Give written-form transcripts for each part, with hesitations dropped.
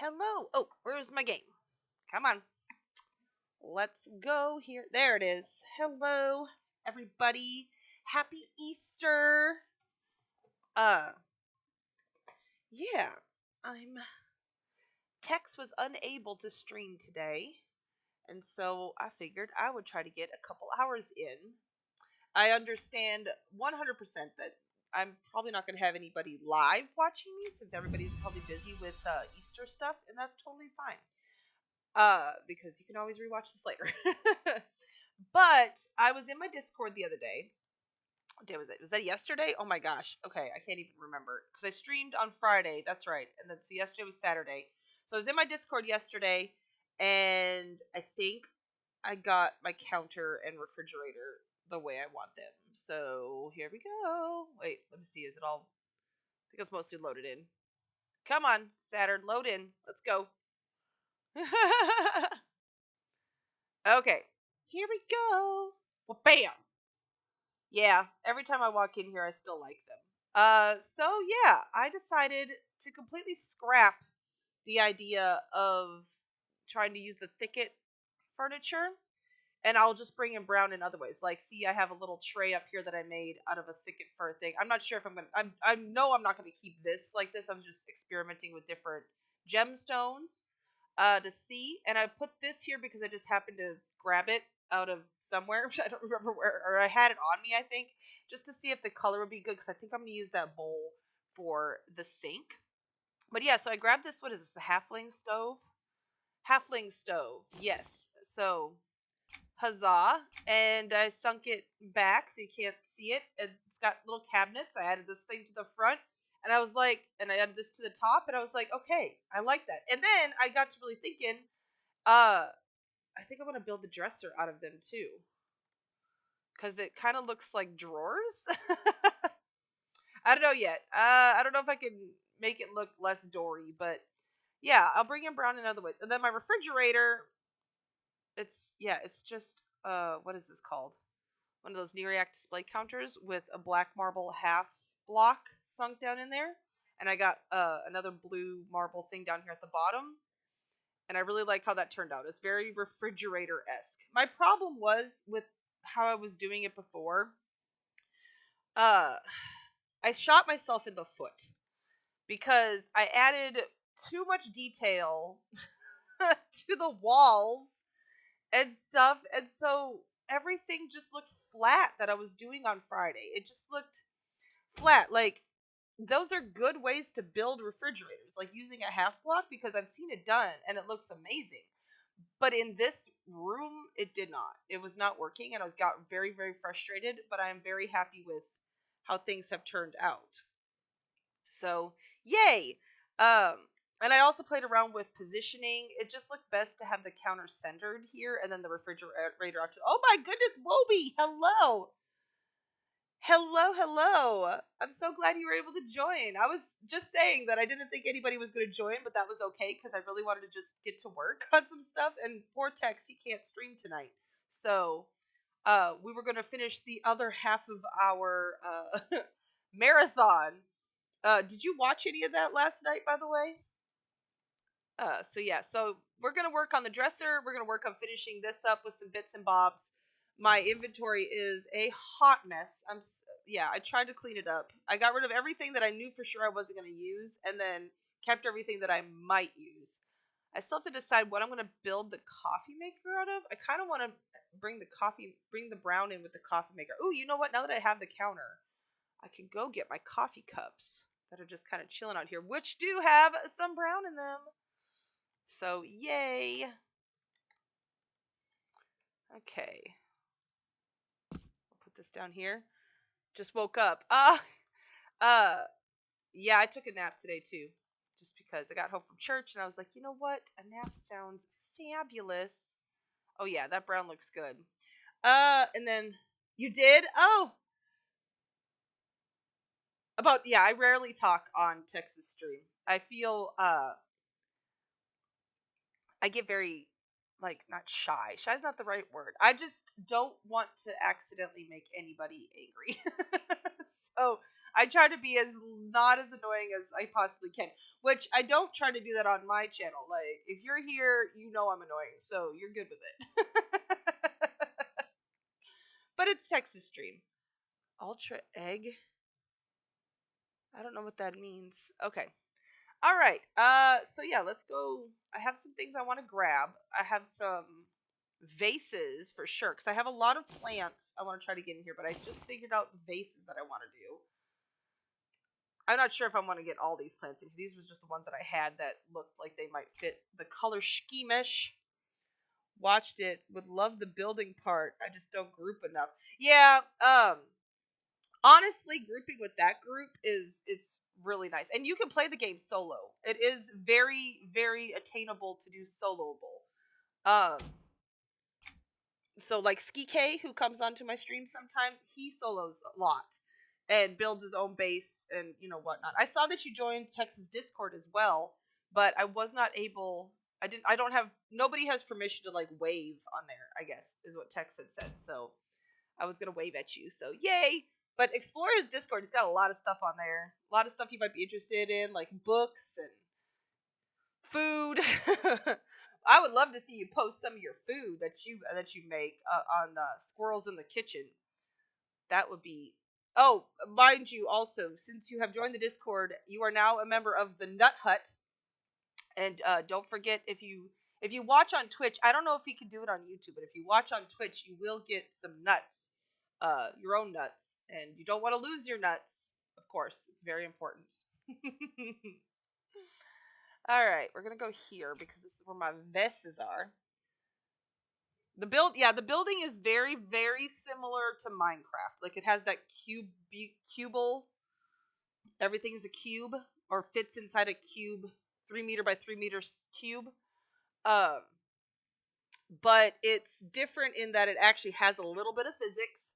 Hello. Oh, where's my game? Come on. Let's go here. There it is. Hello, everybody. Happy Easter. Uh, yeah. I'm Tex was unable to stream today, and so I figured I would try to get a couple hours in. I understand 100% that I'm probably not going to have anybody live watching me since everybody's probably busy with Easter stuff, and that's totally fine. Because you can always rewatch this later. But I was in my Discord the other day. What day was it? Was that yesterday? Oh my gosh. Okay, I can't even remember because I streamed on Friday. That's right. And then so yesterday was Saturday. So I was in my Discord yesterday, and I think I got my counter and refrigerator the way I want them. So here we go. Wait, let me see. Is it all? I think it's mostly loaded in. Come on, Saturn, load in. Let's go. Okay, here we go. Well, bam. Yeah, every time I walk in here, I still like them. So yeah, I decided to completely scrap the idea of trying to use the thicket furniture, and I'll just bring in brown in other ways. Like, see, I have a little tray up here that I made out of a thicket fir thing. I'm not sure if I'm gonna. I know I'm not gonna keep this like this. I'm just experimenting with different gemstones to see. And I put this here because I just happened to grab it out of somewhere. I don't remember where, or I had it on me, I think, just to see if the color would be good because I think I'm going to use that bowl for the sink. But yeah, so I grabbed this. What is this? A halfling stove? Halfling stove. Yes. So, huzzah. And I sunk it back so you can't see it. It's got little cabinets. I added this thing to the front. And I was like, and I added this to the top, and I was like, okay, I like that. And then I got to really thinking, I think I'm gonna build the dresser out of them too, because it kind of looks like drawers. I don't know yet. I don't know if I can make it look less Dory, but yeah, I'll bring in brown in other ways. And then my refrigerator, it's just what is this called? One of those Nereac display counters with a black marble half block sunk down in there, and I got another blue marble thing down here at the bottom. And I really like how that turned out. It's very refrigerator-esque. My problem was with how I was doing it before. Uh, I shot myself in the foot because I added too much detail to the walls and stuff, and so everything just looked flat that I was doing on Friday. It just looked flat. Like, those are good ways to build refrigerators, like using a half block, because I've seen it done and it looks amazing. But in this room, it did not. It was not working, and I got very, very frustrated. But I am very happy with how things have turned out. So, yay! And I also played around with positioning. It just looked best to have the counter centered here, and then the refrigerator out to. Oh my goodness, Woby! Hello! Hello, hello. I'm so glad you were able to join. I was just saying that I didn't think anybody was going to join, but that was okay because I really wanted to just get to work on some stuff. And poor Tex, he can't stream tonight. So we were going to finish the other half of our marathon. Did you watch any of that last night, by the way? So yeah, so we're going to work on the dresser. We're going to work on finishing this up with some bits and bobs. My inventory is a hot mess. I tried to clean it up. I got rid of everything that I knew for sure I wasn't going to use, and then kept everything that I might use. I still have to decide what I'm going to build the coffee maker out of. I kind of want to bring the brown in with the coffee maker. Ooh, you know what? Now that I have the counter, I can go get my coffee cups that are just kind of chilling out here, which do have some brown in them. So, yay. Okay. Put this down here. Just woke up. Yeah, I took a nap today too. Just because I got home from church and I was like, you know what? A nap sounds fabulous. Oh yeah, that brown looks good. And then you did? Oh. I rarely talk on Texas stream. I feel I get very, like, not shy. Shy's not the right word. I just don't want to accidentally make anybody angry. So I try to be as not as annoying as I possibly can, which I don't try to do that on my channel. Like, if you're here, you know I'm annoying, so you're good with it. But it's Texas Stream. Ultra egg? I don't know what that means. Okay. All right. So yeah, let's go. I have some things I want to grab. I have some vases for sure, because I have a lot of plants I want to try to get in here, but I just figured out the vases that I want to do. I'm not sure if I want to get all these plants in. These were just the ones that I had that looked like they might fit the color schemish. Watched it, would love the building part. I just don't group enough. Yeah, honestly, grouping with that group is it's really nice. And you can play the game solo. It is very, very attainable to do soloable. Um so like Ski K, who comes onto my stream sometimes, he solos a lot and builds his own base and whatnot. I saw that you joined Texas Discord as well, but I was not able. I don't have. Nobody has permission to like wave on there, I guess is what Tex had said. So I was gonna wave at you. So yay! But explore his Discord. He's got a lot of stuff on there. A lot of stuff you might be interested in, like books and food. I would love to see you post some of your food that you make on Squirrels in the Kitchen. That would be. Oh, mind you, also, since you have joined the Discord, you are now a member of the Nut Hut. And don't forget, if you watch on Twitch, I don't know if you can do it on YouTube, but if you watch on Twitch, you will get some nuts, your own nuts, and you don't want to lose your nuts. Of course, it's very important. All right, we're gonna go here because this is where my vests are. The building is very, very similar to Minecraft. Like, it has that cubal. Everything is a cube or fits inside a cube, 3 meter by 3 meter cube. Um, but it's different in that it actually has a little bit of physics,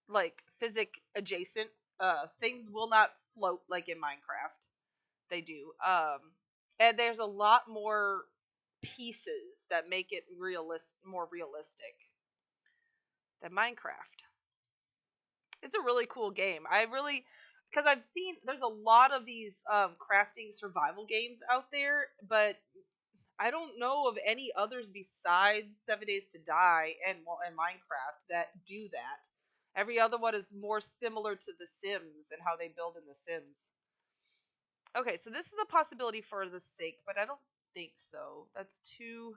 like physic adjacent. Things will not float like in Minecraft. They do. And there's a lot more pieces that make it more realistic than Minecraft. It's a really cool game. Because I've seen there's a lot of these crafting survival games out there, but I don't know of any others besides 7 Days to Die and Minecraft that do that. Every other one is more similar to The Sims and how they build in The Sims. Okay, so this is a possibility for the sake, but I don't think so. That's too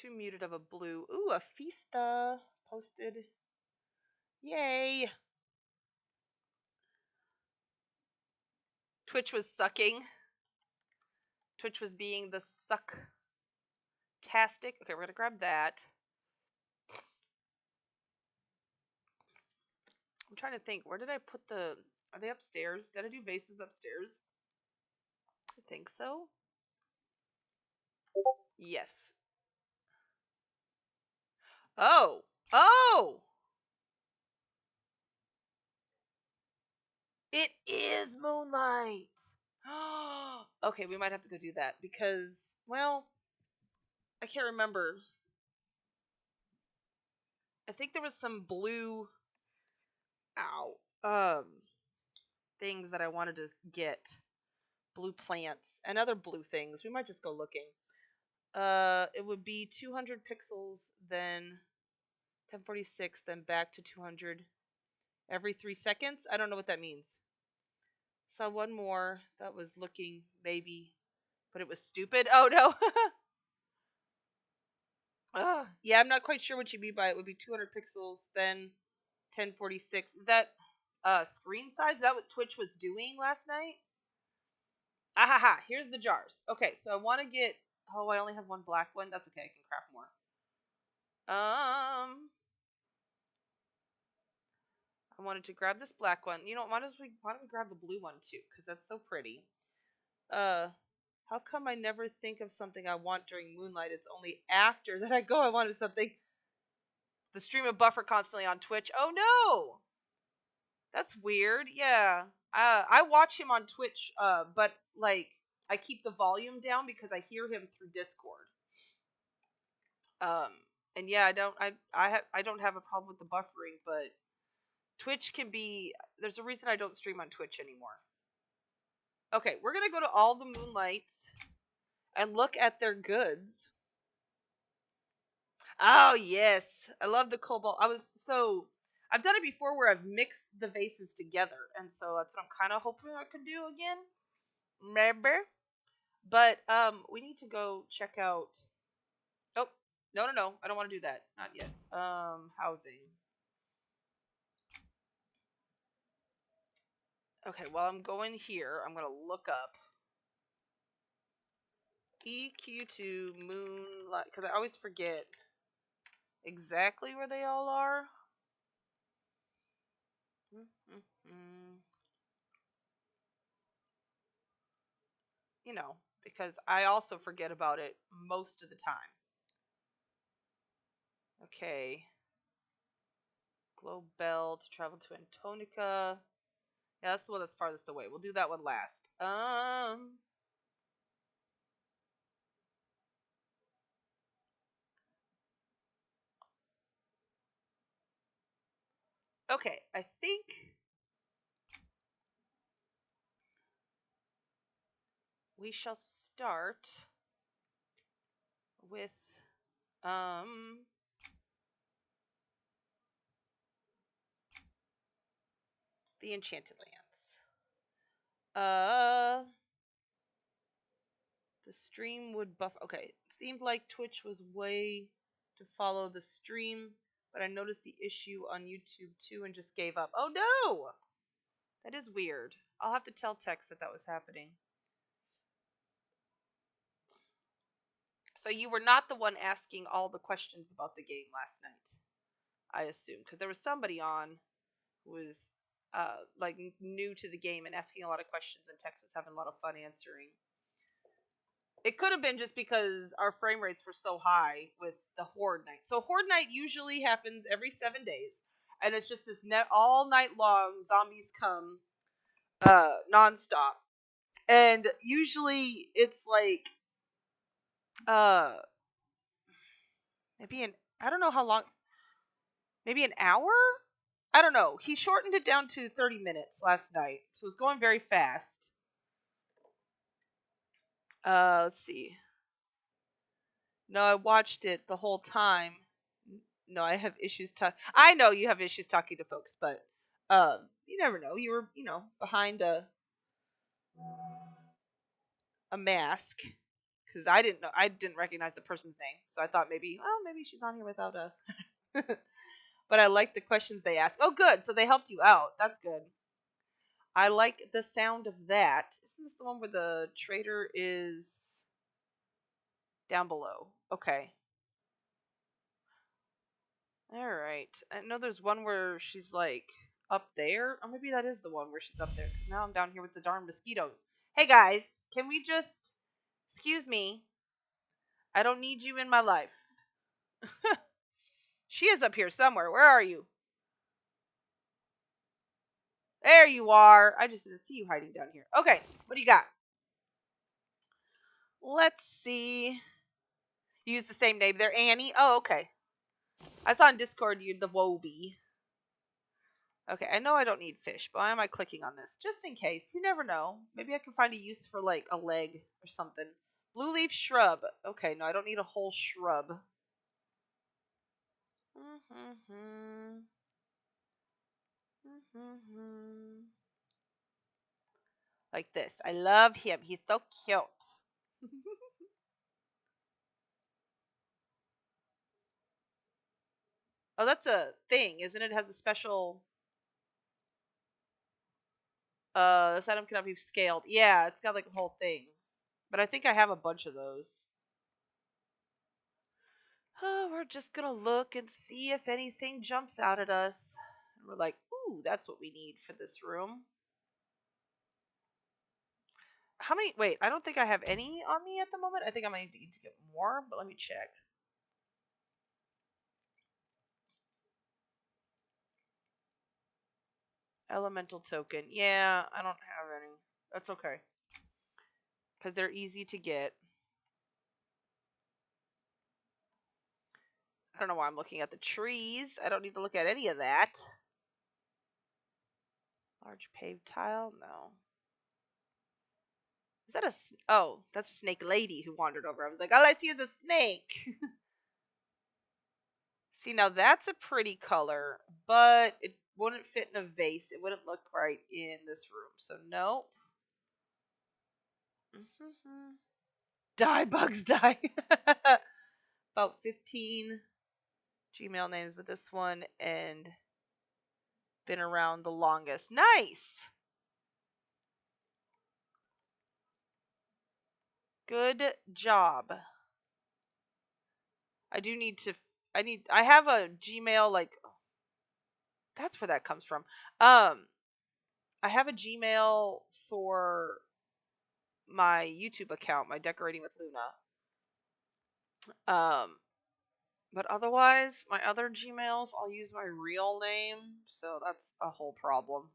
muted of a blue. Ooh, a Fista posted. Yay! Twitch was sucking. Twitch was being the suck-tastic. Okay, we're gonna grab that. I'm trying to think. Where did I put the... Are they upstairs? Did I do vases upstairs? I think so. Yes. Oh! Oh! It is moonlight! Okay, we might have to go do that because, well, I can't remember. I think there was some blue... Ow. Things that I wanted to get. Blue plants and other blue things. We might just go looking. It would be 200 pixels, then 1046, then back to 200 every 3 seconds. I don't know what that means. Saw one more that was looking maybe, but it was stupid. Oh no. Yeah, I'm not quite sure what you mean by it would be 200 pixels, then 1046. Is that screen size? Is that what Twitch was doing last night? Ahaha, here's the jars. Okay, so I want to get... Oh, I only have one black one. That's okay, I can craft more. I wanted to grab this black one. You know, why don't we grab the blue one too? Because that's so pretty. How come I never think of something I want during moonlight? It's only after that I go I wanted something. The stream of Buffer constantly on Twitch. Oh no! That's weird. Yeah. I watch him on Twitch, but like I keep the volume down because I hear him through Discord. And yeah, I don't have a problem with the buffering, but Twitch can be... There's a reason I don't stream on Twitch anymore. Okay, we're going to go to all the Moonlights and look at their goods. Oh, yes. I love the cobalt. I've done it before where I've mixed the vases together, and so that's what I'm kind of hoping I can do again. Maybe. But we need to go check out... Oh, no. I don't want to do that. Not yet. Housing. Okay, while I'm going here, I'm going to look up EQ2 Moonlight, because I always forget exactly where they all are. You know, because I also forget about it most of the time. Okay. Globe Bell to travel to Antonica. Yeah, that's the one that's farthest away. We'll do that one last. Okay, I think we shall start with the Enchanted Lands. The stream would buffer. Okay, it seemed like Twitch was way to follow the stream, but I noticed the issue on YouTube too and just gave up. Oh no! That is weird. I'll have to tell Tex that was happening. So you were not the one asking all the questions about the game last night, I assume, because there was somebody on who was like new to the game and asking a lot of questions, and Tex was having a lot of fun answering. It could have been just because our frame rates were so high with the Horde Night. So Horde Night usually happens every 7 days, and it's just this all night long zombies come nonstop. And usually it's like I don't know how long, maybe an hour? I don't know. He shortened it down to 30 minutes last night, so it was going very fast. Let's see. No, I watched it the whole time. No, I have issues I know you have issues talking to folks, but you never know. You were, behind a mask, because I didn't recognize the person's name, so I thought maybe she's on here without a. But I like the questions they ask. Oh, good. So they helped you out. That's good. I like the sound of that. Isn't this the one where the trader is down below? Okay. All right. I know there's one where she's like up there. Or maybe that is the one where she's up there. Now I'm down here with the darn mosquitoes. Hey guys, can we just... Excuse me. I don't need you in my life. She is up here somewhere. Where are you? There you are. I just didn't see you hiding down here. Okay, what do you got? Let's see. You use the same name there, Annie. Oh, okay. I saw on Discord you're the Wobie. Okay, I know I don't need fish, but why am I clicking on this? Just in case. You never know. Maybe I can find a use for, like, a leg or something. Blue leaf shrub. Okay, no, I don't need a whole shrub. Like this. I love him. He's so cute. Oh, that's a thing, isn't it? It has a special... this item cannot be scaled. Yeah, it's got like a whole thing. But I think I have a bunch of those. Oh, we're just gonna look and see if anything jumps out at us. And we're like, ooh, that's what we need for this room. How many? Wait, I don't think I have any on me at the moment. I think I might need to get more, but let me check. Elemental token. Yeah, I don't have any. That's okay. Because they're easy to get. I don't know why I'm looking at the trees. I don't need to look at any of that. Large paved tile? No. Is that a... Oh, that's a snake lady who wandered over. I was like, all I see is a snake. See, now that's a pretty color, but it wouldn't fit in a vase. It wouldn't look right in this room. So, nope. Die, bugs, die. About 15 Gmail names, but this one and been around the longest. Nice. Good job. I do need to... I have a Gmail, like... That's where that comes from. I have a Gmail for my YouTube account, my Decorating with Luna. But otherwise, my other Gmails, I'll use my real name, so that's a whole problem.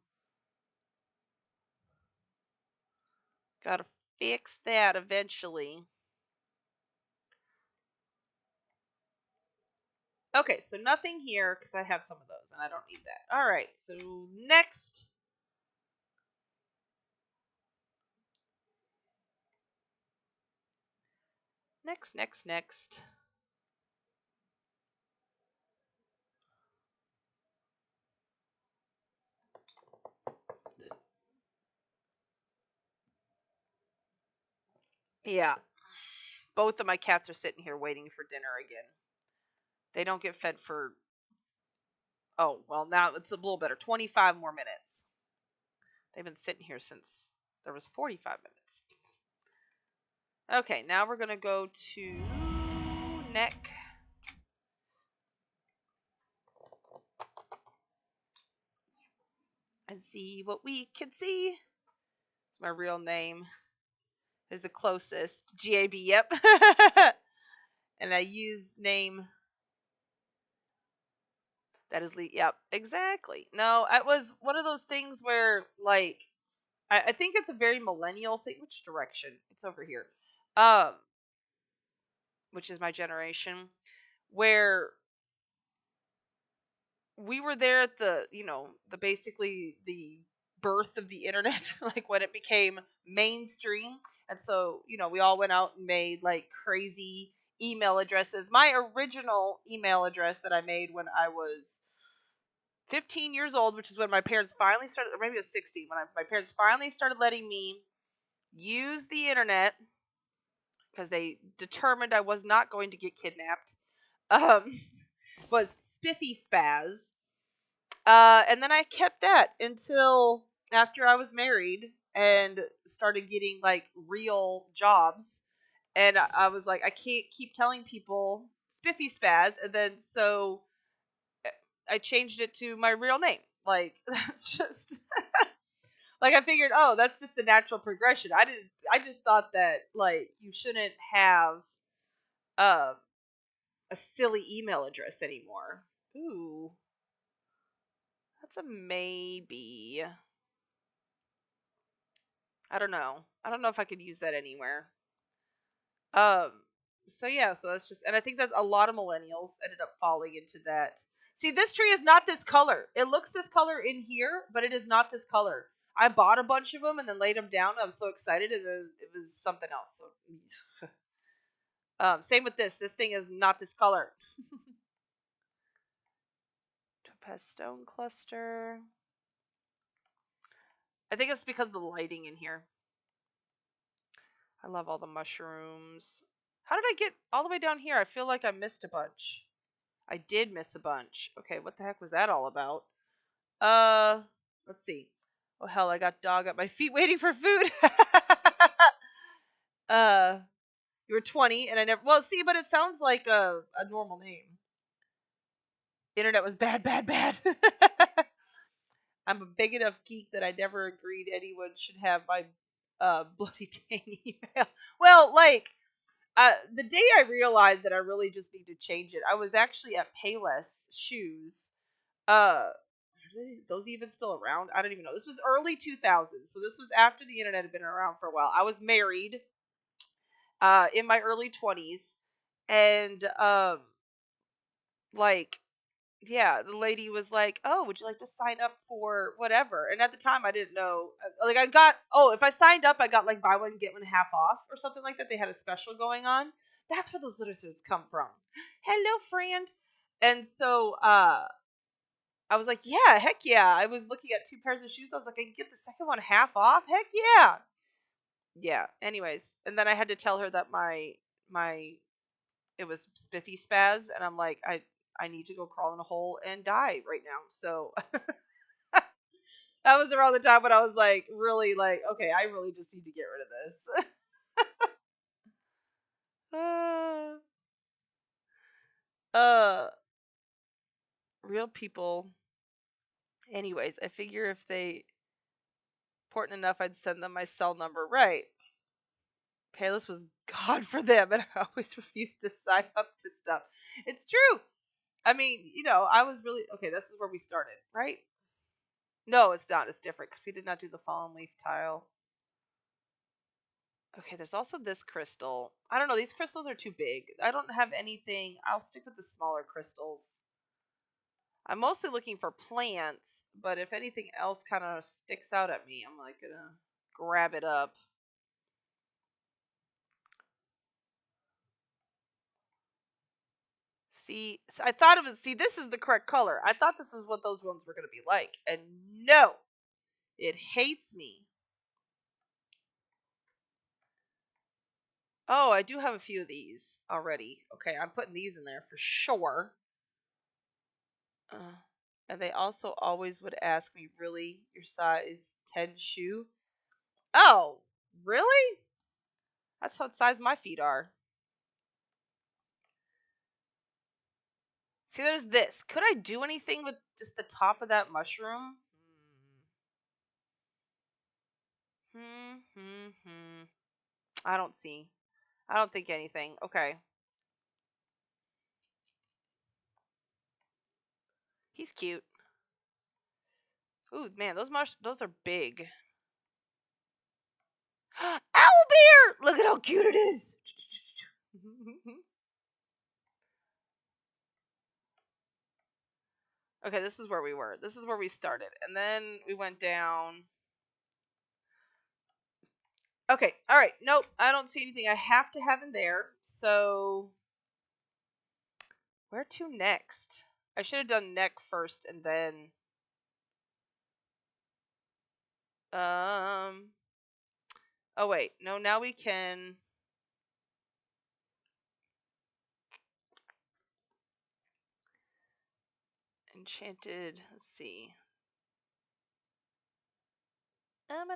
Gotta fix that eventually. Okay, so nothing here, because I have some of those, and I don't need that. Alright, so next. Next. Yeah. Both of my cats are sitting here waiting for dinner again. They don't get fed for... Oh, well, now it's a little better. 25 more minutes. They've been sitting here since there was 45 minutes. Okay, now we're going to go to neck. And see what we can see. It's my real name. Is the closest. GAB, yep. And I use name. That is, yep, exactly. No, it was one of those things where, like, I think it's a very millennial thing. Which direction? It's over here. Which is my generation. Where we were there at the, basically the birth of the internet, like when it became mainstream. And so, we all went out and made like crazy email addresses. My original email address that I made when I was 15 years old, which is when my parents finally started, or maybe it was 16, when my parents finally started letting me use the internet because they determined I was not going to get kidnapped, was Spiffy Spaz. And then I kept that until after I was married and started getting like real jobs. And I was like, I can't keep telling people Spiffy Spaz. And then so I changed it to my real name. Like, that's just like, I figured, oh, that's just the natural progression. I just thought that like you shouldn't have a silly email address anymore. Ooh. That's a maybe. I don't know. I don't know if I could use that anywhere. Um, so yeah, so that's just, and I think that a lot of millennials ended up falling into that. See, this tree is not this color. It looks this color in here, but it is not this color. I bought a bunch of them and then laid them down. I was so excited, and then it was something else. So, same with this. This thing is not this color. Topaz stone cluster. I think it's because of the lighting in here. I love all the mushrooms. How did I get all the way down here? I feel like I missed a bunch. I did miss a bunch. Okay, what the heck was that all about? Let's see. Oh hell, I got dog at my feet waiting for food. You were 20 and I never... Well, see, but it sounds like a normal name. Internet was bad. I'm a big enough geek that I never agreed anyone should have my bloody dang email. Well, like, the day I realized that I really just need to change it, I was actually at Payless Shoes. Are those even still around? I don't even know. This was early 2000s, so this was after the internet had been around for a while. I was married in my early 20s, and like yeah, the lady was like, "Oh, would you like to sign up for whatever?" And at the time, I didn't know. Like, I got, oh, if I signed up, I got like buy one get one half off or something like that. They had a special going on. That's where those litter suits come from. Hello, friend. And so, I was like, "Yeah, heck yeah!" I was looking at two pairs of shoes. I was like, "I can get the second one half off. Heck yeah!" Yeah. Anyways, and then I had to tell her that my it was spiffy spaz, and I'm like, I need to go crawl in a hole and die right now. So that was around the time when I was like, really like, okay, I really just need to get rid of this. uh, uh, real people. Anyways, I figure if they important enough, I'd send them my cell number. Right. Payless was God for them, and I always refused to sign up to stuff. It's true. I mean, I was really okay. This is where we started, right? No, it's not. It's different because we did not do the fallen leaf tile. Okay, there's also this crystal. I don't know. These crystals are too big. I don't have anything. I'll stick with the smaller crystals. I'm mostly looking for plants, but if anything else kind of sticks out at me, I'm like gonna grab it up. See, I thought it was. See, this is the correct color. I thought this was what those ones were gonna be like, and no, it hates me. Oh, I do have a few of these already. Okay, I'm putting these in there for sure. Uh, and they also always would ask me, really, your size 10 shoe? Oh, really? That's what size my feet are. See, there's this. Could I do anything with just the top of that mushroom? I don't see. I don't think anything. Okay. He's cute. Ooh, man, those are big. Owlbear! Look at how cute it is. Okay, this is where we were. This is where we started. And then we went down. Okay, all right. Nope, I don't see anything I have to have in there. So, where to next? I should have done neck first and then. Um. Oh, wait. No, now we can. Enchanted. Let's see. Um.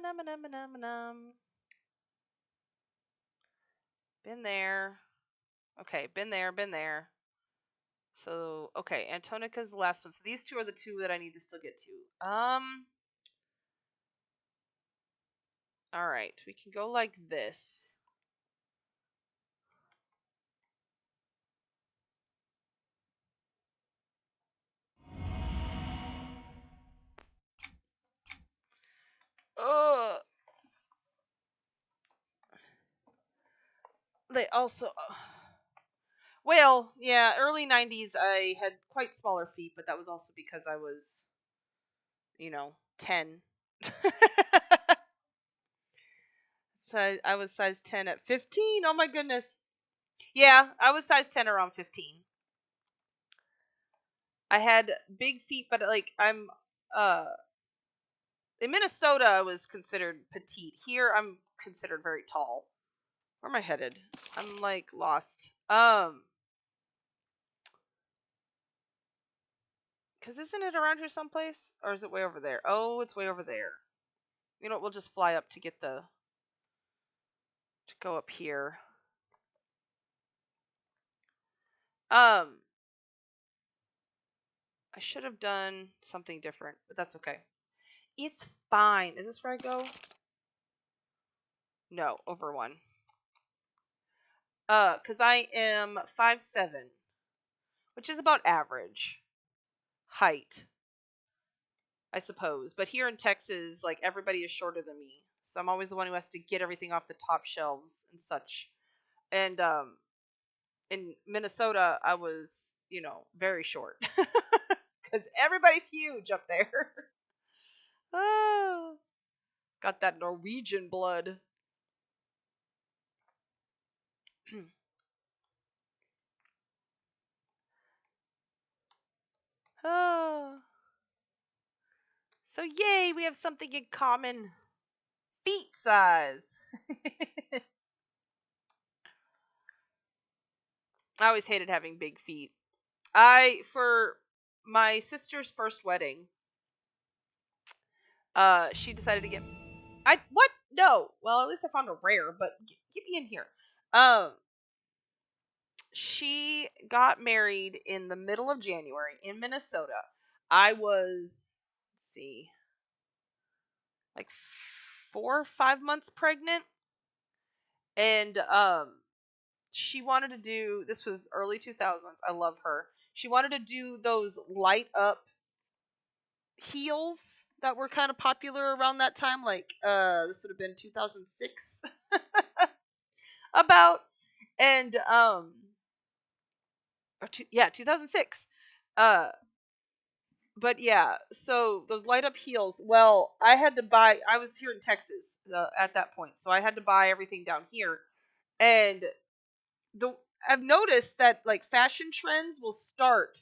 Been there. Okay, been there, been there. So, okay, Antonica's the last one. So these two are the two that I need to still get to. All right, we can go like this. Ugh. They also. Well, yeah, early 90s, I had quite smaller feet, but that was also because I was, 10. So I was size 10 at 15. Oh my goodness. Yeah, I was size 10 around 15. I had big feet, but like uh in Minnesota I was considered petite. Here I'm considered very tall. Where am I headed? I'm like lost. Cuz isn't it around here someplace or is it way over there? Oh, it's way over there. You know what? We'll just fly up to get to go up here. Um, I should have done something different, but that's okay. It's fine. Is this where I go? No, over one. Cause I am 5'7", which is about average height, I suppose. But here in Texas, like everybody is shorter than me, so I'm always the one who has to get everything off the top shelves and such. And in Minnesota, I was, very short. because everybody's huge up there. Oh, got that Norwegian blood. Oh, so yay, we have something in common. Feet size. I always hated having big feet. For my sister's first wedding, she decided to get what? No. Well, at least I found a rare, but get me in here. She got married in the middle of January in Minnesota. I was, let's see, like 4 or 5 months pregnant, and she wanted to do, this was early 2000s. I love her. She wanted to do those light up heels that were kind of popular around that time, like this would have been 2006 about, and yeah, 2006. uh but yeah, so those light up heels, well, I was here in Texas at that point, so I had to buy everything down here. And the I've noticed that like fashion trends will start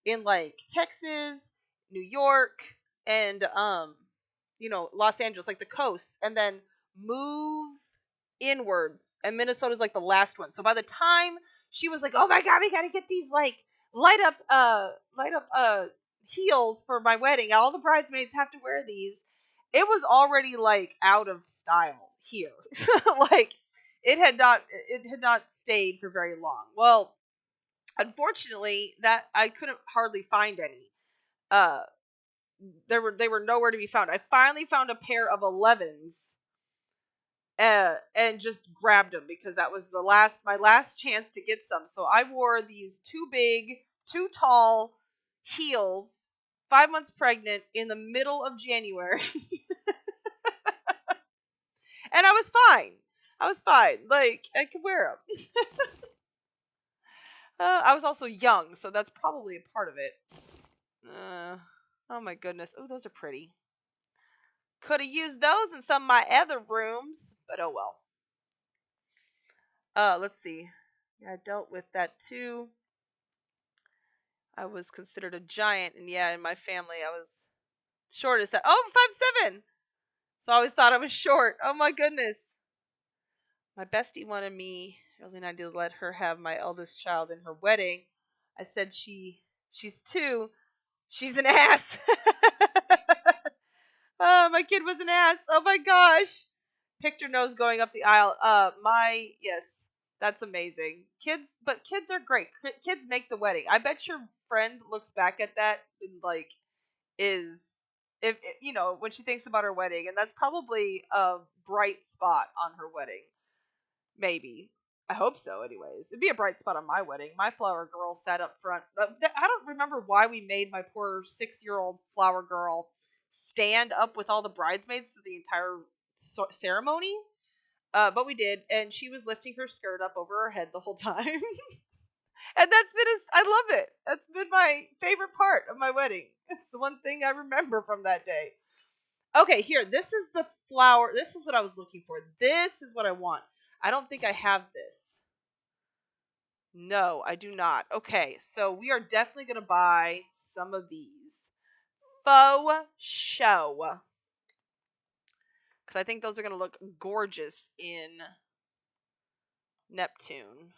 in like Texas, New York, and Los Angeles, like the coast, and then move inwards. And Minnesota's like the last one. So by the time she was like, "Oh my god, we got to get these like light up heels for my wedding. All the bridesmaids have to wear these." It was already like out of style here. Like it had not stayed for very long. Well, unfortunately, that I couldn't hardly find any. Uh, they were nowhere to be found. I finally found a pair of 11s, and just grabbed them because that was my last chance to get some. So I wore these too big, too tall heels, 5 months pregnant in the middle of January, and I was fine. I was fine. Like I could wear them. I was also young, so that's probably a part of it. Oh my goodness. Oh, those are pretty. Could have used those in some of my other rooms, but oh well. Let's see. Yeah, I dealt with that too. I was considered a giant, and yeah, in my family, I was short as that. Oh, I'm 5'7". So I always thought I was short. Oh my goodness. My bestie wanted me, really not to let her have my eldest child in her wedding. I said she's 2. She's an ass. Oh, my kid was an ass. Oh my gosh. Picked her nose going up the aisle. Yes, that's amazing. Kids are great. Kids make the wedding. I bet your friend looks back at that and like is if when she thinks about her wedding, and that's probably a bright spot on her wedding. Maybe. I hope so, anyways. It'd be a bright spot on my wedding. My flower girl sat up front. I don't remember why we made my poor 6-year-old flower girl stand up with all the bridesmaids through the entire ceremony. But we did, and she was lifting her skirt up over her head the whole time. And I love it. That's been my favorite part of my wedding. It's the one thing I remember from that day. Okay, here. This is the flower. This is what I was looking for. This is what I want. I don't think I have this. No, I do not. Okay, so we are definitely going to buy some of these. Faux show. Because I think those are going to look gorgeous in Neptune.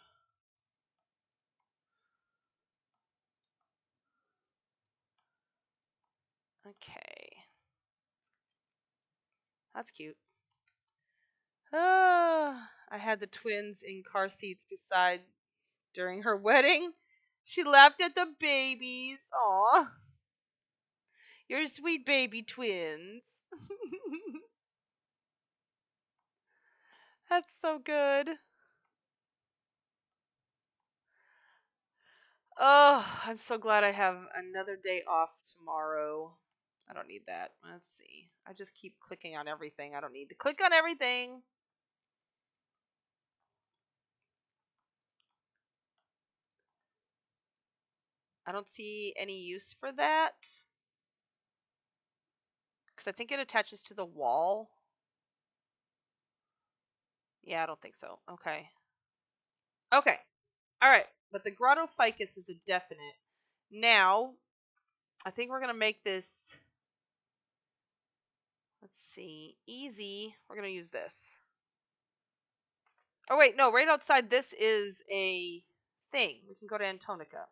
Okay. That's cute. I had the twins in car seats beside during her wedding. She laughed at the babies. Aw. You're sweet baby twins. That's so good. Oh, I'm so glad I have another day off tomorrow. I don't need that. Let's see. I just keep clicking on everything. I don't need to click on everything. I don't see any use for that. Because I think it attaches to the wall. Yeah, I don't think so. Okay. Okay. All right. But the grotto ficus is a definite. Now, I think we're going to make this, let's see, easy. We're going to use this. Oh, wait. No, right outside this is a thing. We can go to Antonica.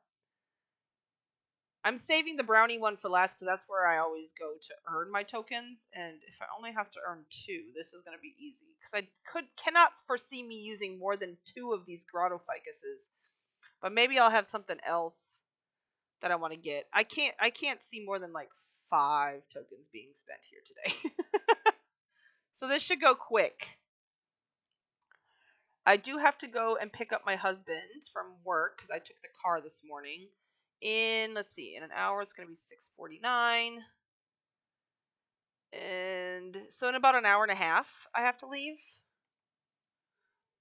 I'm saving the brownie one for last because that's where I always go to earn my tokens. And if I only have to earn 2, this is going to be easy. Because I cannot foresee me using more than 2 of these grotto ficuses. But maybe I'll have something else that I want to get. I can't see more than like 5 tokens being spent here today. So this should go quick. I do have to go and pick up my husband from work because I took the car this morning. Let's see, in an hour it's going to be 6:49. And so in about an hour and a half, I have to leave.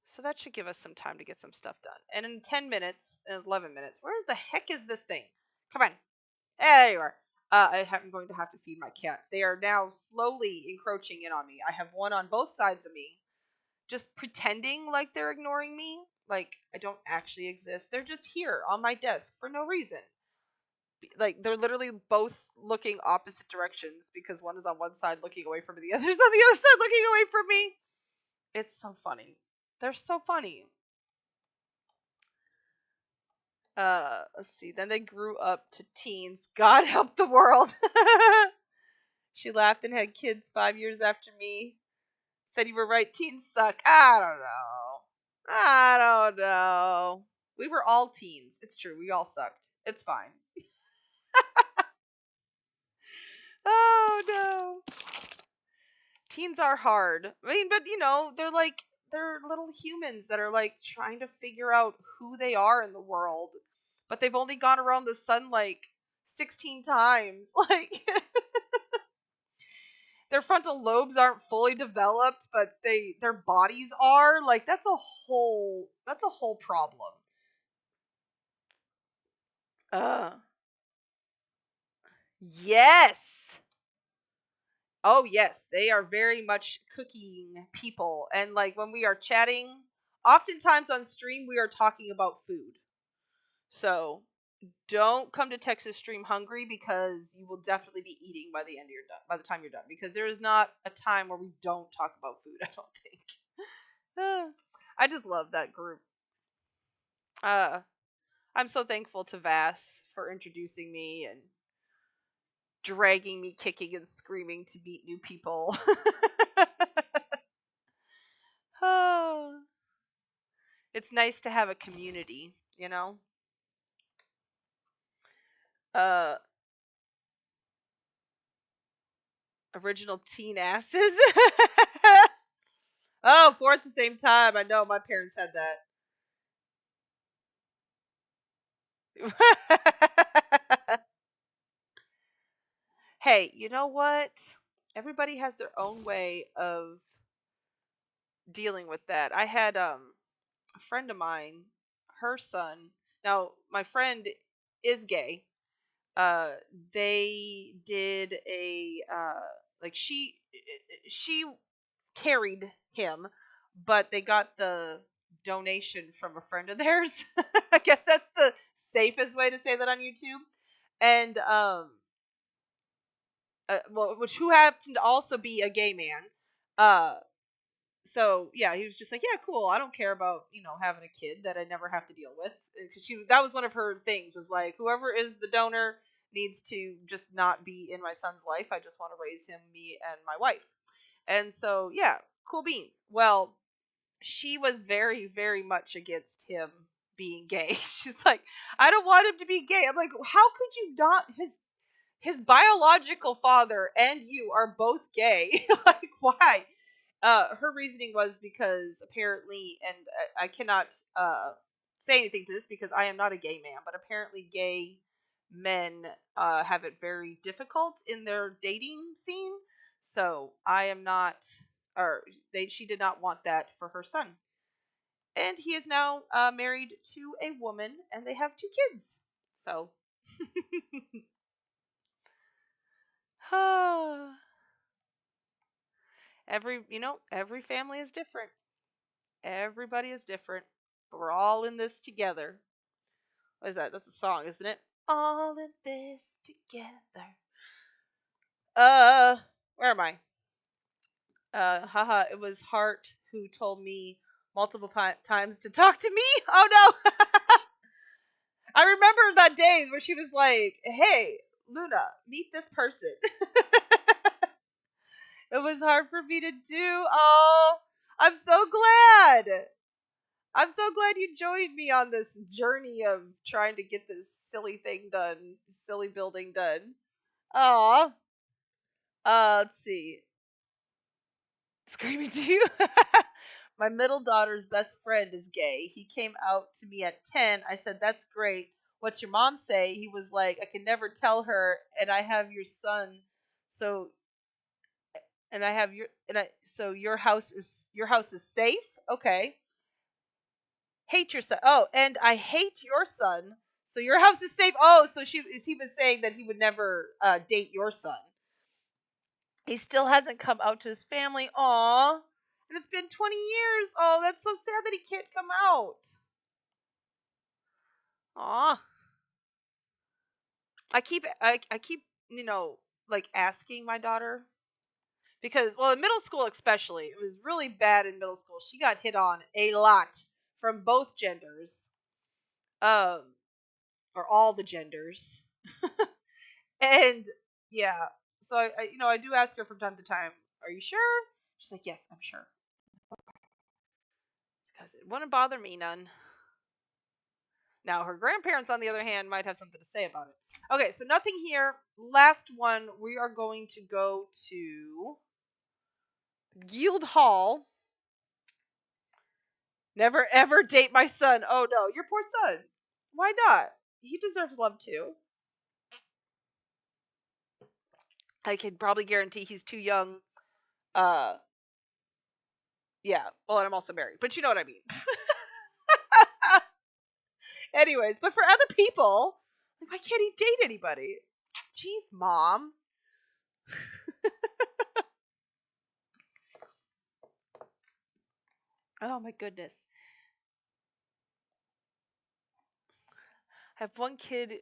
So that should give us some time to get some stuff done. And in 10 minutes, 11 minutes, where the heck is this thing? Come on. There you are. I'm going to have to feed my cats. They are now slowly encroaching in on me. I have one on both sides of me, just pretending like they're ignoring me. Like I don't actually exist. They're just here on my desk for no reason. Like they're literally both looking opposite directions because one is on one side looking away from me, the other's on the other side looking away from me. It's so funny. They're so funny. Let's see. Then they grew up to teens. God help the world. She laughed and had kids 5 years after me. Said you were right. Teens suck. I don't know. I don't know. We were all teens. It's true. We all sucked. It's fine. Oh no. Teens are hard. I mean, but they're little humans that are like trying to figure out who they are in the world. But they've only gone around the sun like 16 times. Like their frontal lobes aren't fully developed, but their bodies are. Like that's a whole problem. Uh yes. Oh yes, they are very much cooking people. And like when we are chatting, oftentimes on stream we are talking about food. So don't come to Texas Stream hungry because you will definitely be eating by the time you're done. Because there is not a time where we don't talk about food, I don't think. I just love that group. Uh I'm so thankful to Vass for introducing me and dragging me kicking and screaming to meet new people. Oh, it's nice to have a community, you know? Uh Original teen asses. Oh, 4 at the same time. I know my parents had that. Hey, you know what? Everybody has their own way of dealing with that. I had a friend of mine, her son. Now, my friend is gay. Uh they did a like she carried him, but they got the donation from a friend of theirs. I guess that's the safest way to say that on YouTube. And well, which who happened to also be a gay man. Uh so yeah, he was just like, yeah, cool. I don't care about having a kid that I never have to deal with, because that was one of her things, was like, whoever is the donor needs to just not be in my son's life. I just want to raise him, me and my wife. And so yeah, cool beans. Well, she was very very much against him being gay. She's like, I don't want him to be gay. I'm like, how could you not? His biological father and you are both gay. Like, why? Her reasoning was because apparently, and I cannot say anything to this because I am not a gay man, but apparently gay men have it very difficult in their dating scene. So I am not, or she did not want that for her son. And he is now married to a woman, and they have 2 kids. So every family is different. Everybody is different. But we're all in this together. What is that? That's a song, isn't it? All in this together. Where am I? Haha, it was Hart who told me multiple times to talk to me. Oh no. I remember that day where she was like, "Hey, Luna, meet this person." It was hard for me to do. Oh, I'm so glad. I'm so glad you joined me on this journey of trying to get this silly thing done, silly building done. Aw. Let's see. Screaming to you. My middle daughter's best friend is gay. He came out to me at 10. I said, "That's great. What's your mom say?" He was like, "I can never tell her, and I have your son, so and I have your and I so your house is safe." Okay. Hate your son. Oh, and I hate your son. So your house is safe. Oh, so he was saying that he would never date your son. He still hasn't come out to his family. Aw. And it's been 20 years. Oh, that's so sad that he can't come out. Aw. I keep, like asking my daughter because, well, in middle school especially, it was really bad in middle school. She got hit on a lot from both genders. Um or all the genders. And yeah, so I do ask her from time to time, "Are you sure?" She's like, "Yes, I'm sure." Because it wouldn't bother me none. Now, her grandparents, on the other hand, might have something to say about it. Okay, so nothing here. Last one, we are going to go to Guild Hall. Never ever date my son. Oh no, your poor son. Why not? He deserves love too. I can probably guarantee he's too young. Uh, yeah. Well, and I'm also married, but you know what I mean. Anyways, but for other people, like, why can't he date anybody? Jeez, mom. Oh my goodness. I have one kid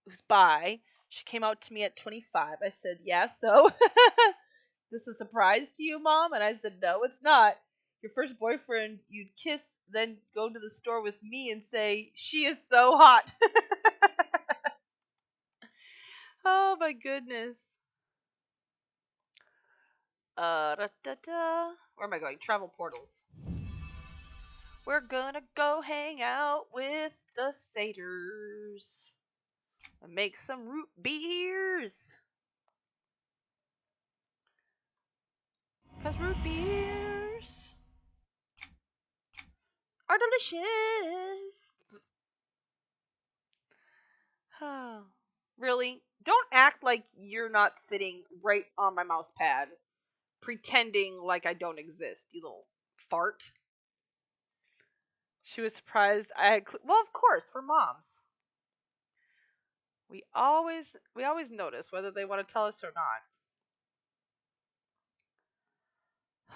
who's bi. She came out to me at 25. I said, "Yeah, so this is a surprise to you, mom?" And I said, "No, it's not. Your first boyfriend, you'd kiss, then go to the store with me and say, 'She is so hot.'" Oh my goodness. Where am I going? Travel portals. We're gonna go hang out with the satyrs and make some root beers. Because root beers are delicious. Really? Don't act like you're not sitting right on my mouse pad, pretending like I don't exist, you little fart. She was surprised I had. Well, of course, for moms. We always notice whether they want to tell us or not.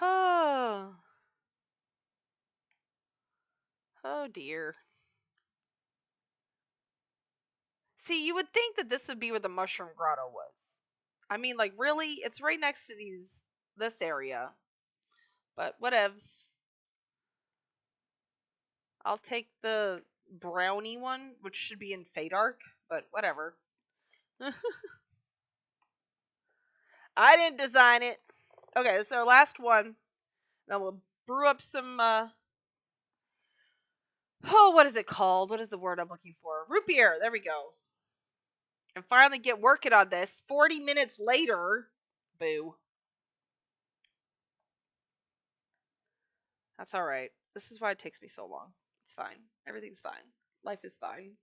Oh, oh dear. See, you would think that this would be where the mushroom grotto was. I mean, like, really, it's right next to this area. But whatevs. I'll take the brownie one, which should be in Fadark, but whatever. I didn't design it. Okay, this is our last one. Then we'll brew up some oh, what is it called? What is the word I'm looking for? Root beer. There we go. And finally get working on this. 40 minutes later. Boo. That's all right. This is why it takes me so long. It's fine. Everything's fine. Life is fine.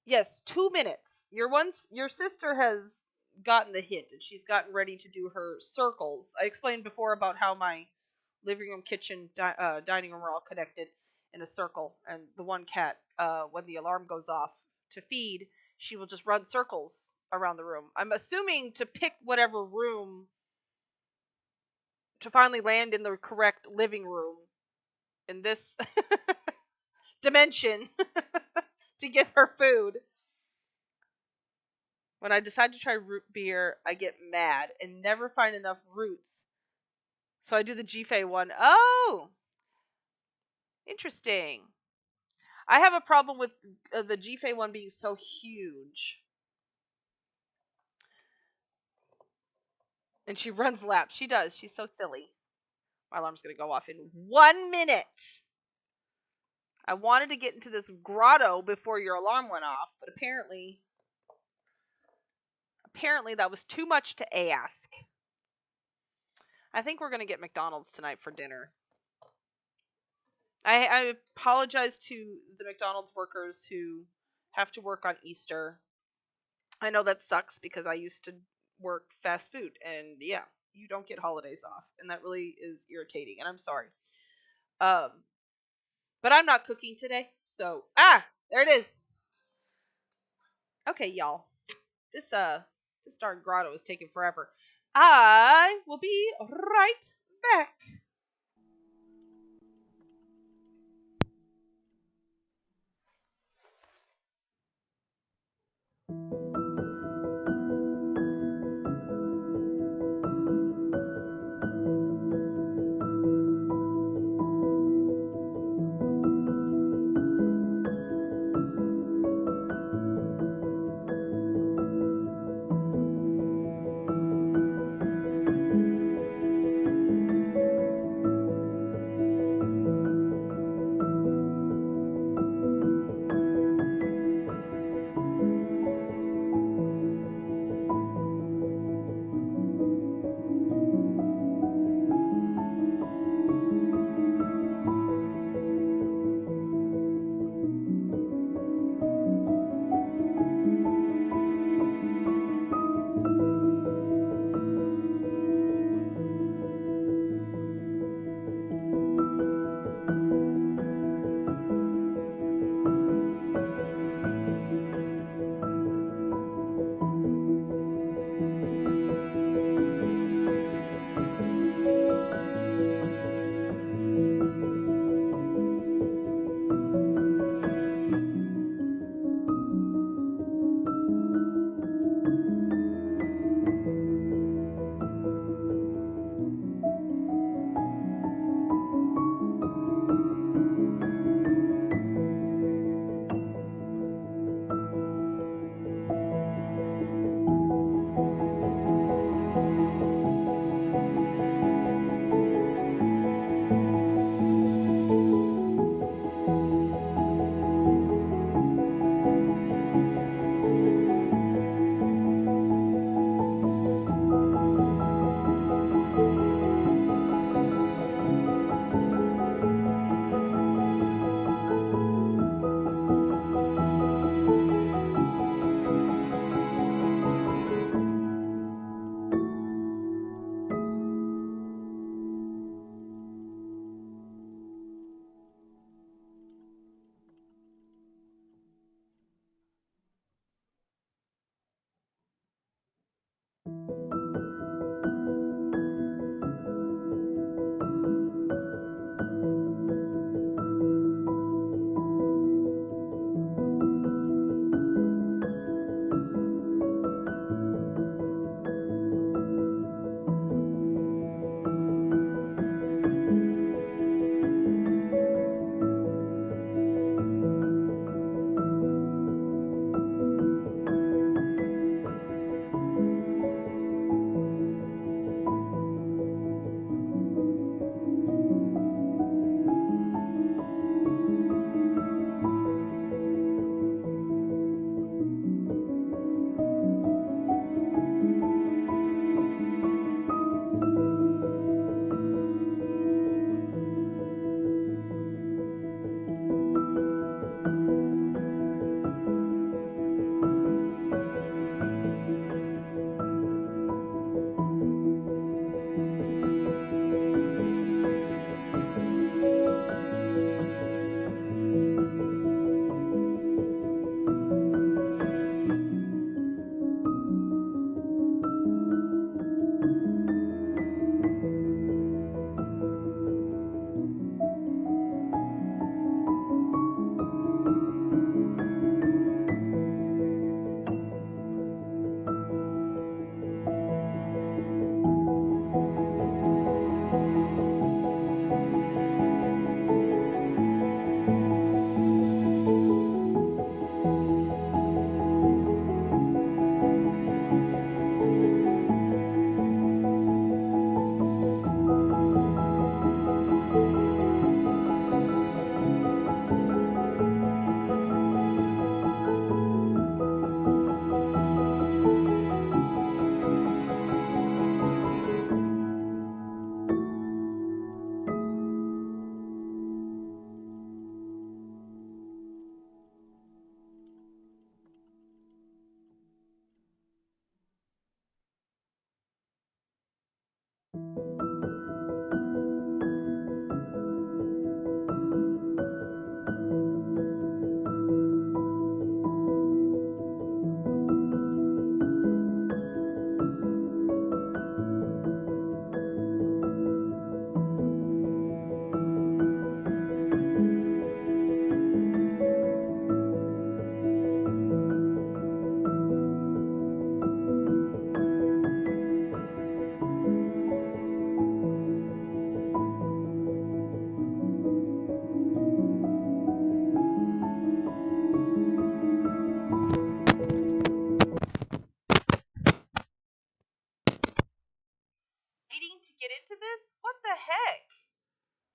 Yes, 2 minutes. Your sister has gotten the hint, and she's gotten ready to do her circles. I explained before about how my living room, kitchen, dining room are all connected, in a circle, and the one cat, when the alarm goes off to feed, she will just run circles around the room. I'm assuming to pick whatever room to finally land in the correct living room in this dimension to get her food. When I decide to try root beer, I get mad and never find enough roots. So I do the Jifei one. Oh, interesting. I have a problem with the Jifei one being so huge. And she runs laps. She does. She's so silly. My alarm's going to go off in 1 minute. I wanted to get into this grotto before your alarm went off, but apparently that was too much to ask. I think we're going to get McDonald's tonight for dinner. I apologize to the McDonald's workers who have to work on Easter. I know that sucks because I used to work fast food, and yeah, you don't get holidays off, and that really is irritating, and I'm sorry. But I'm not cooking today, so there it is. Okay, y'all. This darn grotto is taking forever. I will be right back.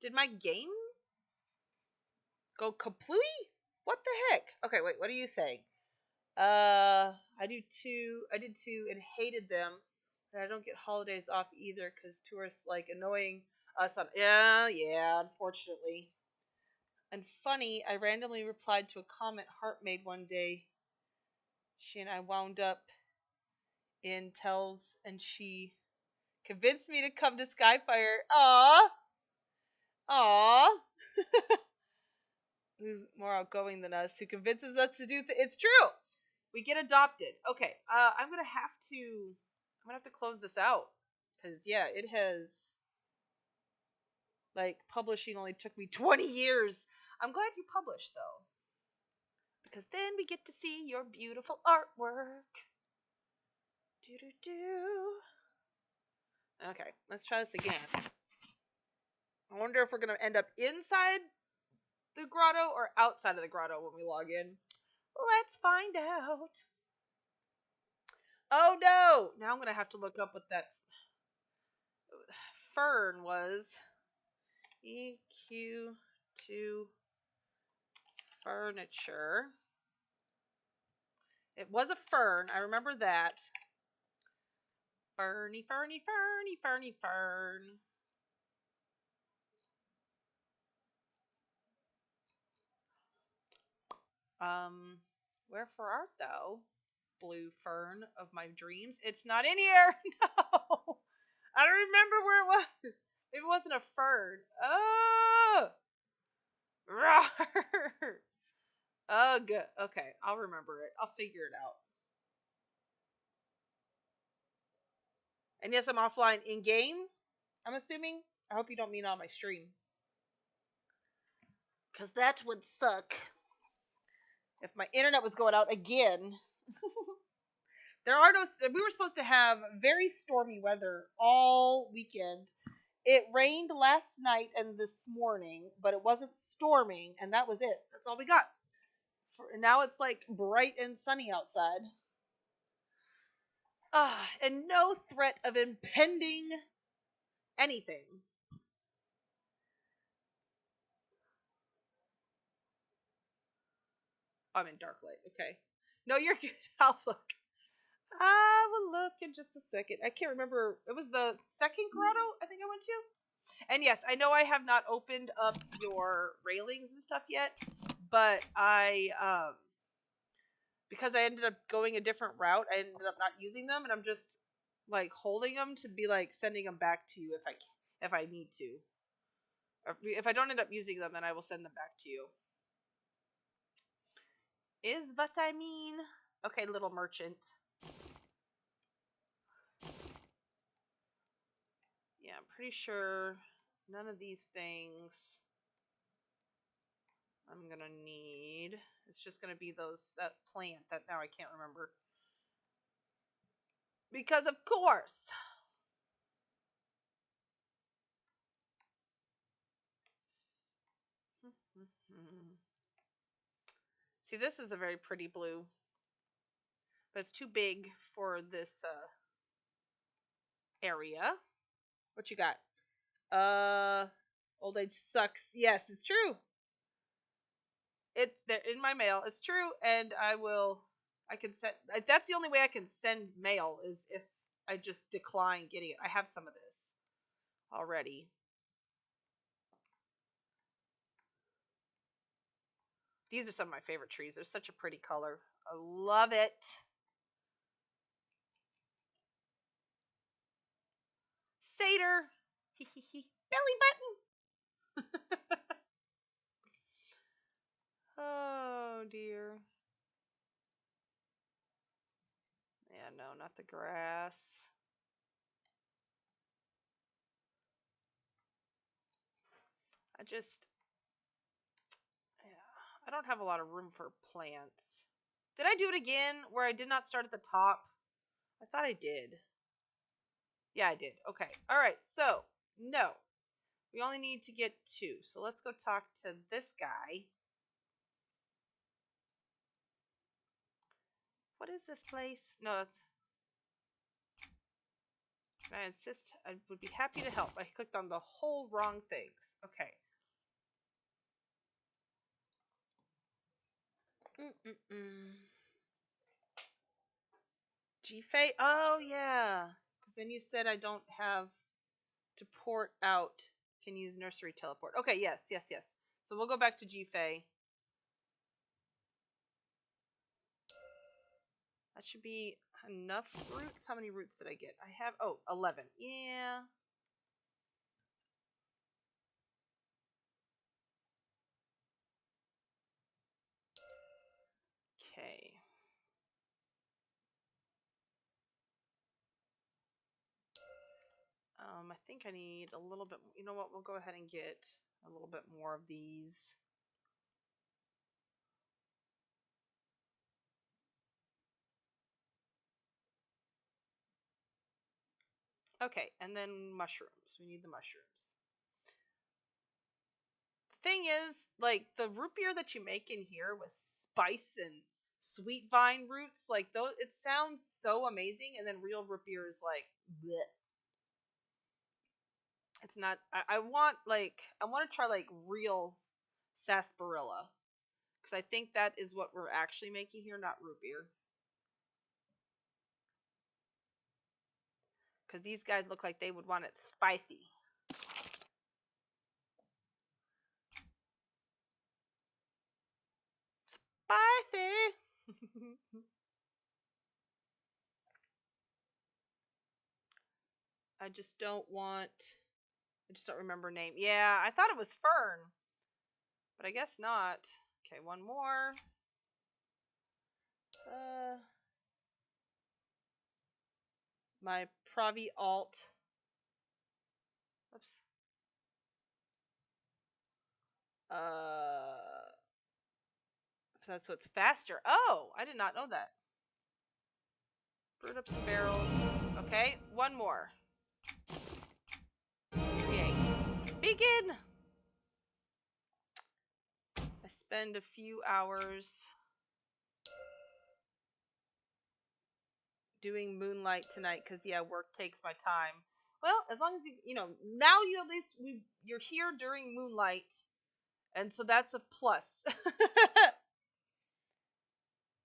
Did my game go kaplooey? What the heck? Okay, wait, what are you saying? I did two and hated them. And I don't get holidays off either because tourists like annoying us on. Yeah, unfortunately. And funny, I randomly replied to a comment Hart made one day. She and I wound up in Tells, and she convinced me to come to Skyfire. Aww. Who's more outgoing than us? Who convinces us to do it's true. We get adopted. Okay. I'm gonna have to close this out because yeah, it has like publishing only took me 20 years. I'm glad you published though, because then we get to see your beautiful artwork. Do do do. Okay, let's try this again. I wonder if we're gonna end up inside the grotto or outside of the grotto when we log in. Let's find out. Oh no! Now I'm gonna have to look up what that fern was. EQ2 furniture. It was a fern. I remember that. Ferny, ferny, ferny, ferny, fern. Wherefore art thou, blue fern of my dreams? It's not in here. No, I don't remember where it was. Maybe it wasn't a fern. Oh, rawr. Ugh. Okay, I'll remember it. I'll figure it out. And yes, I'm offline in game. I'm assuming. I hope you don't mean on my stream, because that would suck if my internet was going out again. There are no. We were supposed to have very stormy weather all weekend. It rained last night and this morning, but it wasn't storming, and that was it. That's all we got. Now it's like bright and sunny outside. And no threat of impending anything. I'm in dark light. Okay. No, you're good. I'll look. I will look in just a second. I can't remember. It was the second grotto I think I went to. And yes, I know I have not opened up your railings and stuff yet, but because I ended up going a different route, I ended up not using them, and I'm just like holding them to be like sending them back to you if I need to. Or if I don't end up using them, then I will send them back to you. Is what I mean. Okay, little merchant. Yeah, I'm pretty sure none of these things I'm gonna need. It's just gonna be that plant that now I can't remember. Because of course. See, this is a very pretty blue, but it's too big for this area. What you got? Old age sucks. Yes, it's true. It's there in my mail. It's true, and I can send. That's the only way I can send mail is if I just decline getting it. I have some of this already. These are some of my favorite trees. They're such a pretty color. I love it. Satyr. Belly button. Oh dear. Yeah, no, not the grass. Yeah, I don't have a lot of room for plants. Did I do it again where I did not start at the top? I thought I did. Yeah, I did. Okay. All right. So, no. We only need to get 2. So let's go talk to this guy. What is this place? No, that's... Can I insist? I would be happy to help. I clicked on the whole wrong things. Okay. GFA? Oh, yeah. Because then you said I don't have to port out. Can use nursery teleport. Okay, yes. So we'll go back to GFA. That should be enough roots. How many roots did I get? I have, 11. Yeah. Okay. I think I need a little bit. You know what? We'll go ahead and get a little bit more of these. Okay, and then mushrooms. We need the mushrooms. The thing is, like, the root beer that you make in here with spice and sweet vine roots, like, those, it sounds so amazing, and then real root beer is like, bleh. It's not. I want to try like real sarsaparilla because I think that is what we're actually making here, not root beer. Because these guys look like they would want it spicy. Spicy! I just don't remember name. Yeah, I thought it was Fern. But I guess not. Okay, one more. My Pravi alt. Oops. So it's faster. Oh, I did not know that. Brewed up some barrels. Okay, one more. Create. Begin! I spend a few hours doing moonlight tonight because, yeah, work takes my time. Well, as long as now you at least you're here during moonlight, and so that's a plus.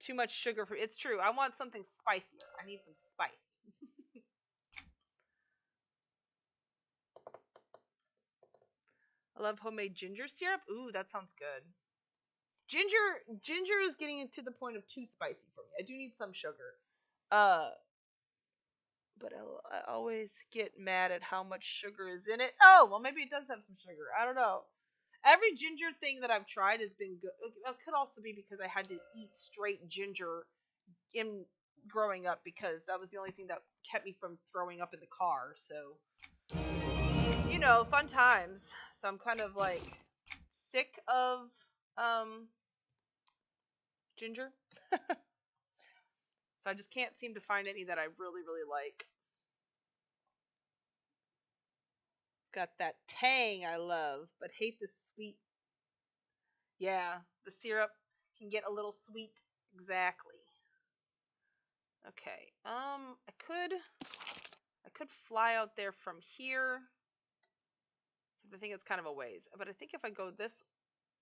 Too much sugar for it's true. I want something spicier. I need some spice. I love homemade ginger syrup. Ooh, that sounds good. Ginger is getting to the point of too spicy for me. I do need some sugar. But I always get mad at how much sugar is in it. Oh, well, maybe it does have some sugar. I don't know. Every ginger thing that I've tried has been good. It could also be because I had to eat straight ginger in growing up because that was the only thing that kept me from throwing up in the car. So, fun times. So I'm kind of like sick of ginger. So I just can't seem to find any that I really, really like. It's got that tang I love, but hate the sweet. Yeah, the syrup can get a little sweet. Exactly. Okay. I could fly out there from here. So I think it's kind of a ways. But I think if I go this,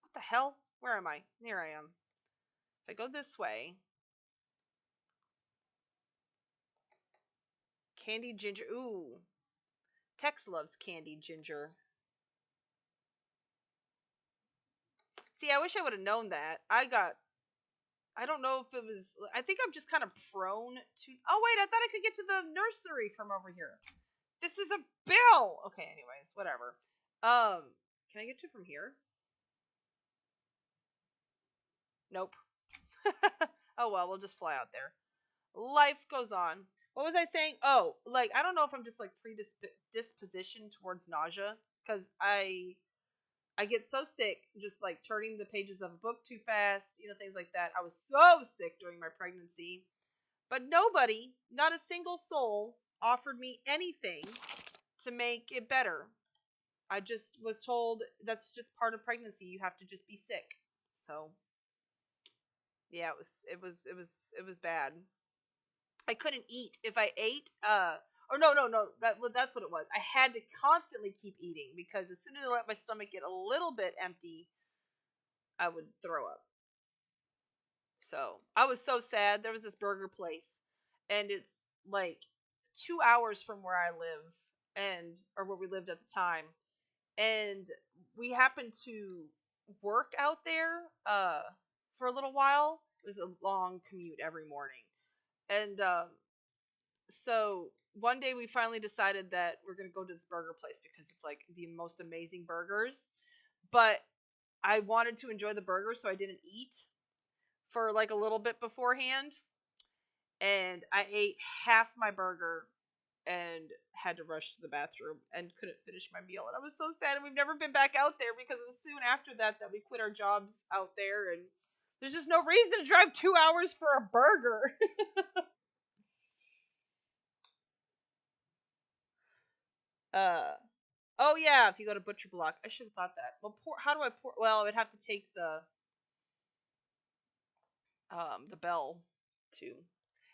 what the hell? Where am I? Here I am. If I go this way, candied ginger. Ooh, Tex loves candied ginger. See, I wish I would have known that. I don't know if it was. I think I'm just kind of prone to. Oh wait, I thought I could get to the nursery from over here. This is a bill. Okay, anyways, whatever. Can I get to from here? Nope. Oh well, we'll just fly out there. Life goes on. What was I saying? Oh, like I don't know if I'm just like predispositioned towards nausea because I get so sick just like turning the pages of a book too fast, things like that. I was so sick during my pregnancy, but nobody, not a single soul, offered me anything to make it better. I just was told that's just part of pregnancy. You have to just be sick. So, yeah, it was bad. I couldn't eat. If I ate, Or no, that's what it was. I had to constantly keep eating because as soon as I let my stomach get a little bit empty, I would throw up. So I was so sad. There was this burger place, and it's like 2 hours from where I live, or where we lived at the time, and we happened to work out there for a little while. It was a long commute every morning, and so one day we finally decided that we're gonna go to this burger place because it's like the most amazing burgers. But I wanted to enjoy the burger, so I didn't eat for like a little bit beforehand, and I ate half my burger and had to rush to the bathroom and couldn't finish my meal, and I was so sad. And we've never been back out there because it was soon after that we quit our jobs out there, and there's just no reason to drive 2 hours for a burger. uh oh yeah, if you go to Butcher Block, I should have thought that. Well, how do I pour? Well, I would have to take the bell too.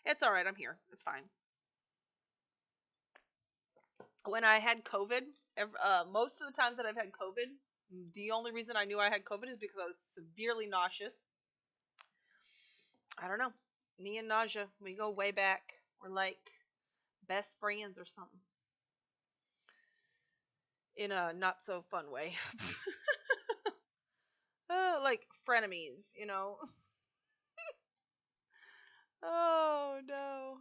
It's all right. I'm here. It's fine. When I had COVID, most of the times that I've had COVID, the only reason I knew I had COVID is because I was severely nauseous. I don't know. Me and nausea, we go way back. We're like best friends or something. In a not so fun way. Like frenemies, you know? Oh no.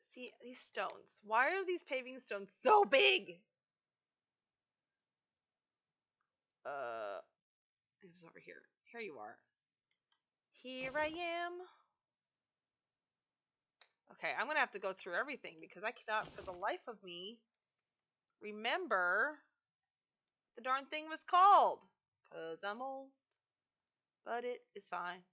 See, these stones. Why are these paving stones so big? It was over here. Here you are. Here I am. Okay, I'm gonna have to go through everything because I cannot, for the life of me, remember what the darn thing was called. Cause I'm old, but it is fine.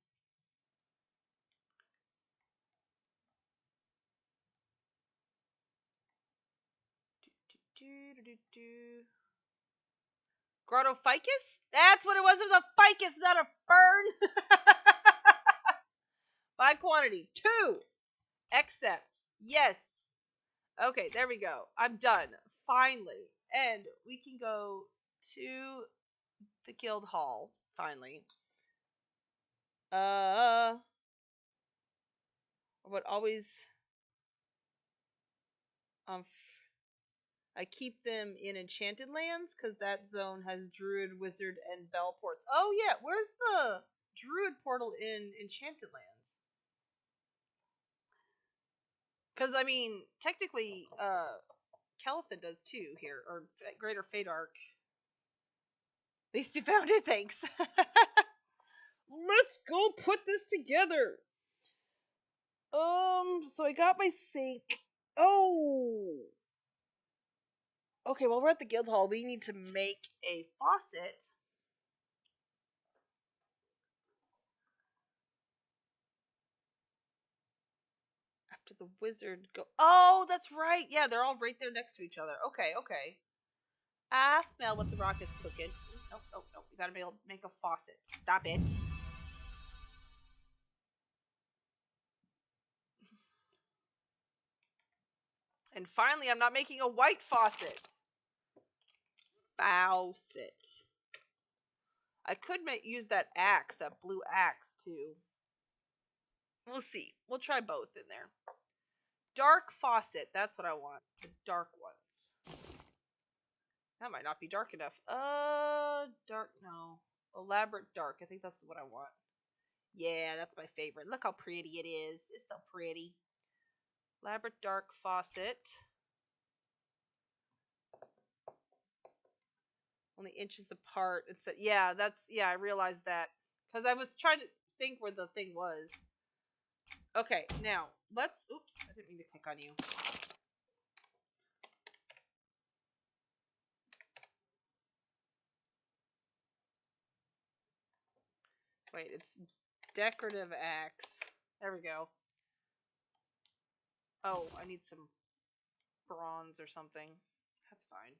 Grotto ficus? That's what it was. It was a ficus, not a fern. By quantity, 2. Accept. Yes. Okay, there we go. I'm done. Finally. And we can go to the guild hall. Finally. What always I keep them in Enchanted Lands because that zone has Druid, Wizard, and Bell ports. Oh yeah, where's the Druid portal in Enchanted Lands? Because I mean, technically, Calitha does too here, or Greater Fadark. At least you found it. Thanks. Let's go put this together. So I got my sink. Oh. Okay, well, we're at the guild hall. We need to make a faucet. After the wizard go. Oh, that's right. Yeah, they're all right there next to each other. Okay. I smell what the rocket's cooking. Nope. We gotta be able to make a faucet. Stop it. And finally, I'm not making a white faucet. Faucet. I could use that axe, that blue axe, too. We'll see. We'll try both in there. Dark faucet. That's what I want. The dark ones. That might not be dark enough. Dark. No. Elaborate dark. I think that's what I want. Yeah, that's my favorite. Look how pretty it is. It's so pretty. Elaborate dark faucet. Only inches apart. It's yeah, I realized that. Because I was trying to think where the thing was. Okay, now, oops, I didn't mean to click on you. Wait, it's decorative axe. There we go. Oh, I need some bronze or something. That's fine.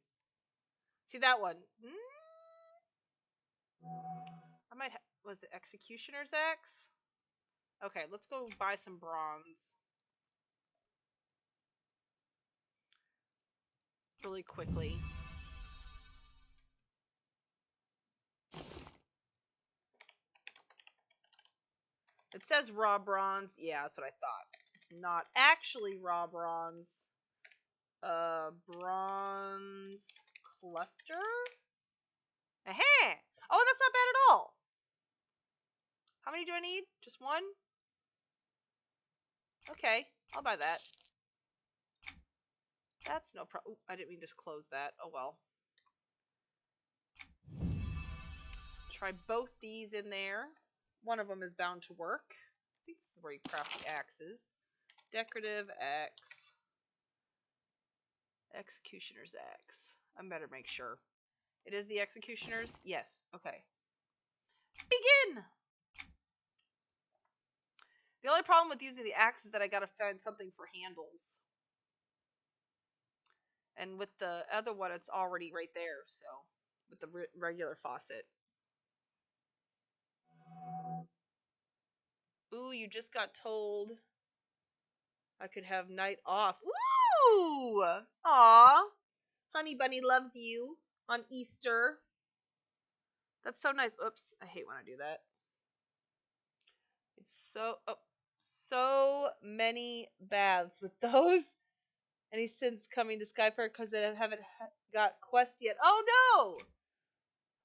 See that one? I might was it Executioner's Axe? Okay, let's go buy some bronze. really quickly. It says raw bronze. Yeah, that's what I thought. It's not actually raw bronze. Bronze cluster? Oh, that's not bad at all. How many do I need? Just one? Okay, I'll buy that. That's no problem. I didn't mean to close that. Oh well. Try both these in there. One of them is bound to work. I think this is where you craft the axes. Decorative axe. Executioner's axe. I better make sure. It is the executioner's? Yes. Okay. Begin! The only problem with using the axe is that I gotta find something for handles. And with the other one, it's already right there, so. With the regular faucet. Ooh, you just got told I could have night off. Ooh! Aw! Honey Bunny loves you on Easter. That's so nice. Oops, I hate when I do that. It's so many baths with those. And he's since coming to Skyfair because they haven't got Quest yet. Oh no!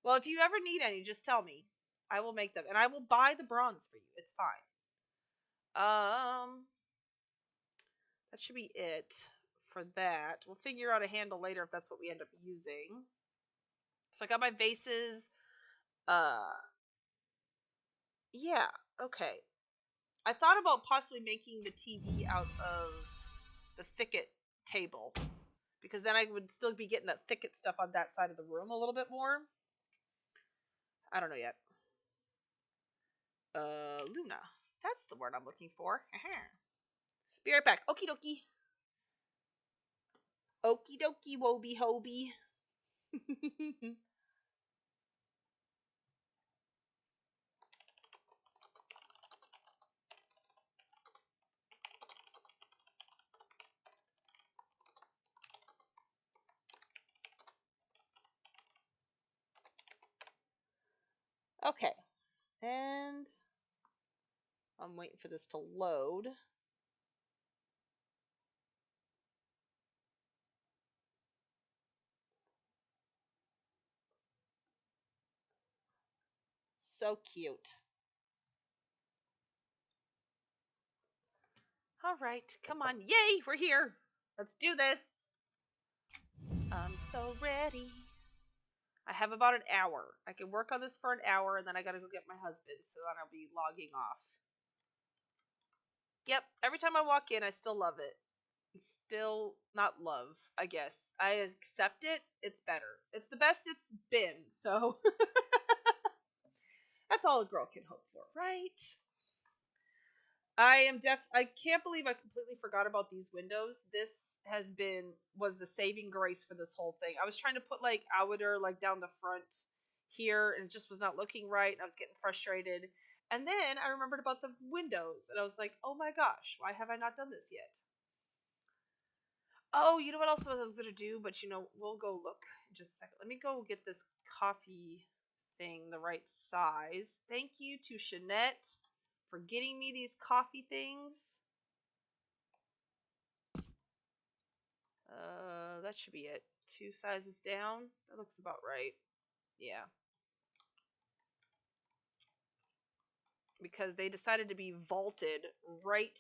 Well, if you ever need any, just tell me. I will make them, and I will buy the bronze for you. It's fine. That should be it for that. We'll figure out a handle later if that's what we end up using. So I got my vases. Yeah, okay. I thought about possibly making the TV out of the thicket table, because then I would still be getting that thicket stuff on that side of the room a little bit more. I don't know yet. Luna. That's the word I'm looking for. Be right back. Okie dokie. Okie dokie, woby hoby. Okay. And I'm waiting for this to load. So cute. All right, come on. Yay, we're here. Let's do this. I'm so ready. I have about an hour. I can work on this for an hour, and then I gotta go get my husband, so then I'll be logging off. Yep, every time I walk in, I still love it. It's still not love, I guess. I accept it. It's better. It's the best it's been, so that's all a girl can hope for, right? I can't believe I completely forgot about these windows. This was the saving grace for this whole thing. I was trying to put like outer like down the front here, and it just was not looking right, and I was getting frustrated. And then I remembered about the windows, and I was like, oh my gosh, why have I not done this yet? Oh, you know what else I was gonna do, but we'll go look in just a second. Let me go get this coffee thing the right size. Thank you to Shanette for getting me these coffee things. That should be it. 2 sizes down. That looks about right. Yeah. Because they decided to be vaulted right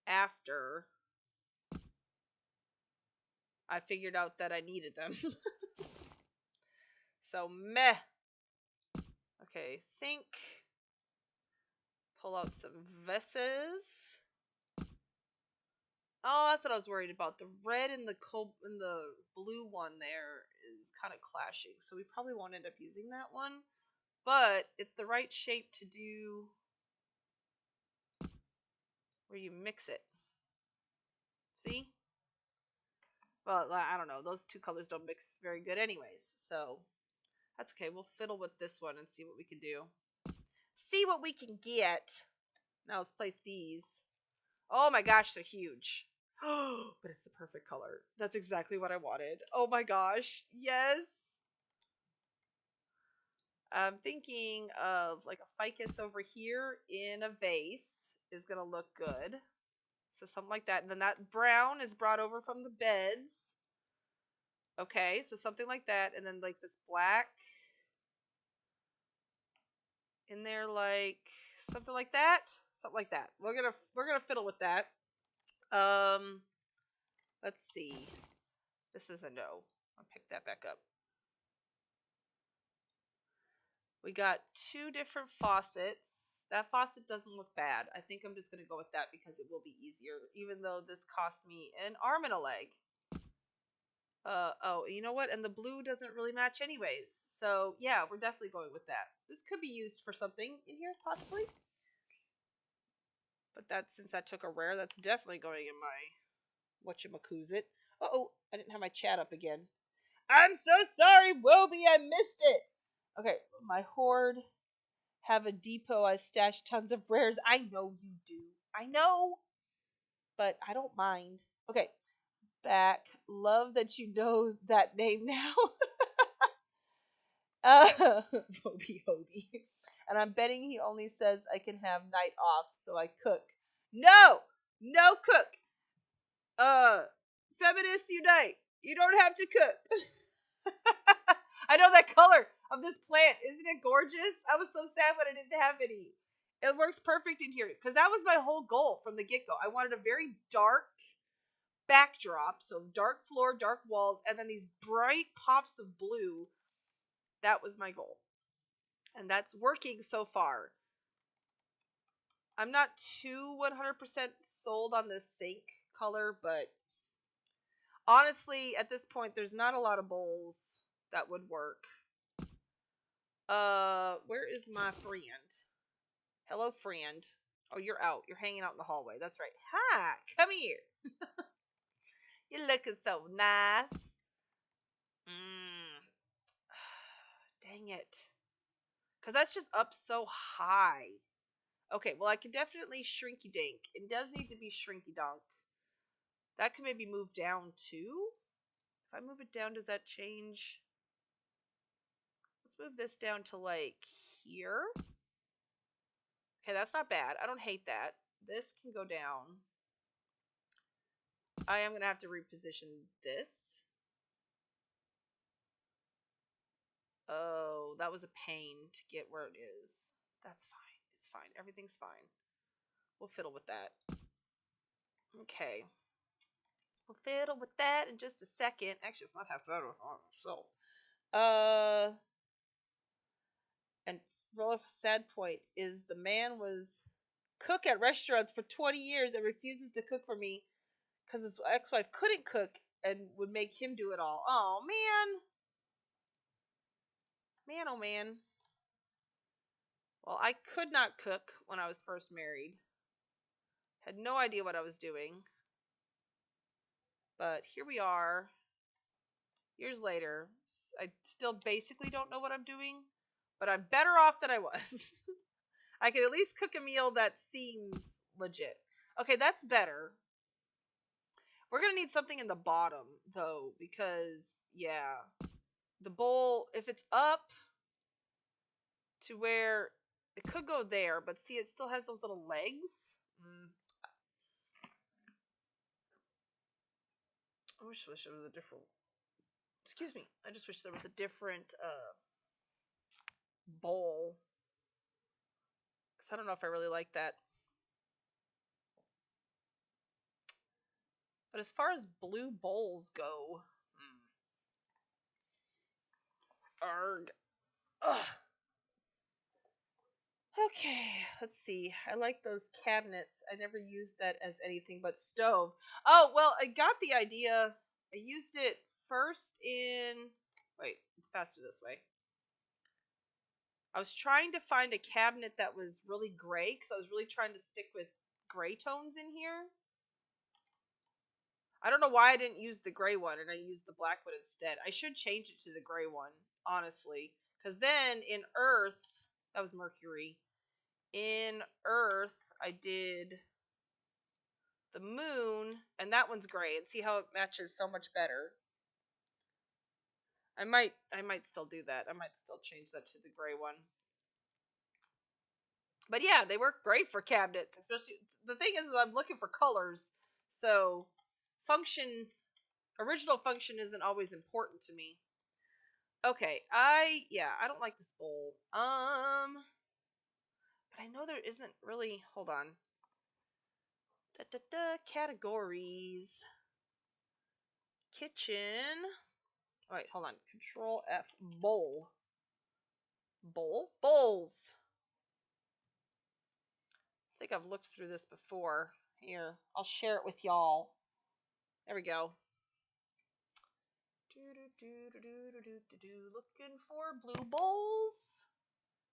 after I figured out that I needed them. So, meh. Okay, sink. Pull out some vases. Oh, that's what I was worried about. The red and the blue one there is kind of clashing, so we probably won't end up using that one. But it's the right shape to do where you mix it. See? Well, I don't know. Those two colors don't mix very good anyways, so that's okay. We'll fiddle with this one and see what we can do. See what we can get. Now let's place these. Oh my gosh, they're huge. But it's the perfect color. That's exactly what I wanted. Oh my gosh. Yes. I'm thinking of like a ficus over here in a vase is going to look good. So something like that. And then that brown is brought over from the beds. Okay, so something like that. And then like this black in there, like something like that. Something like that. We're gonna fiddle with that. Um let's see. This is a no. I'll pick that back up. We got two different faucets. That faucet doesn't look bad. I think I'm just going to go with that because it will be easier, even though this cost me an arm and a leg. Oh, you know what? And the blue doesn't really match anyways. So, yeah, we're definitely going with that. This could be used for something in here, possibly. But since that took a rare, that's definitely going in my whatchamacoosit. Uh-oh, I didn't have my chat up again. I'm so sorry, Woby, I missed it. Okay, my hoard. Have a depot. I stash tons of rares. I know you do. I know. But I don't mind. Okay. Back. Love that you know that name now. Hobie Hobie. And I'm betting he only says I can have night off, so I cook. No! No cook! Feminists unite! You don't have to cook. I know that color of this plant. Isn't it gorgeous? I was so sad when I didn't have any. It works perfect in here because that was my whole goal from the get-go. I wanted a very dark backdrop, so dark floor, dark walls, and then these bright pops of blue. That was my goal. And that's working so far. I'm not too 100% sold on this sink color, but honestly, at this point, there's not a lot of bowls that would work. Where is my friend? Hello, friend. Oh, you're out. You're hanging out in the hallway. That's right. Hi, come here. You're looking so nice. Dang it. Because that's just up so high. Okay, well, I can definitely shrinky dink. It does need to be shrinky donk. That can maybe move down too. If I move it down, does that change? Let's move this down to like here. Okay, that's not bad. I don't hate that. This can go down. I am going to have to reposition this. Oh, that was a pain to get where it is. That's fine. It's fine. Everything's fine. We'll fiddle with that. Okay. We'll fiddle with that in just a second. Actually, it's not half bad. So, and real sad point is the man was cook at restaurants for 20 years and refuses to cook for me because his ex-wife couldn't cook and would make him do it all. Oh, man. Man, oh, man. Well, I could not cook when I was first married. Had no idea what I was doing. But here we are. Years later. I still basically don't know what I'm doing. But I'm better off than I was. I can at least cook a meal that seems legit. Okay, that's better. We're going to need something in the bottom, though. Because, yeah. The bowl, if it's up to where it could go there. But see, it still has those little legs. I wish it was a different. Excuse me. I just wish there was a different bowl. Because I don't know if I really like that. But as far as blue bowls go. Arg. Ugh. Okay, let's see. I like those cabinets. I never used that as anything but stove. Oh, well, I got the idea. I used it first in... Wait, it's faster this way. I was trying to find a cabinet that was really gray, because I was really trying to stick with gray tones in here. I don't know why I didn't use the gray one, and I used the black one instead. I should change it to the gray one, honestly. Because then, in Earth... That was Mercury. In Earth, I did the moon, and that one's gray, and see how it matches so much better. I might still do that. I might still change that to the gray one. But yeah, they work great for cabinets, especially the thing is I'm looking for colors. So original function isn't always important to me. Okay, I don't like this bowl. But I know there isn't really, hold on. Categories. Kitchen. Oh, wait, hold on. Control F. Bowl. Bowls. I think I've looked through this before. Here, I'll share it with y'all. There we go. Looking for blue bowls.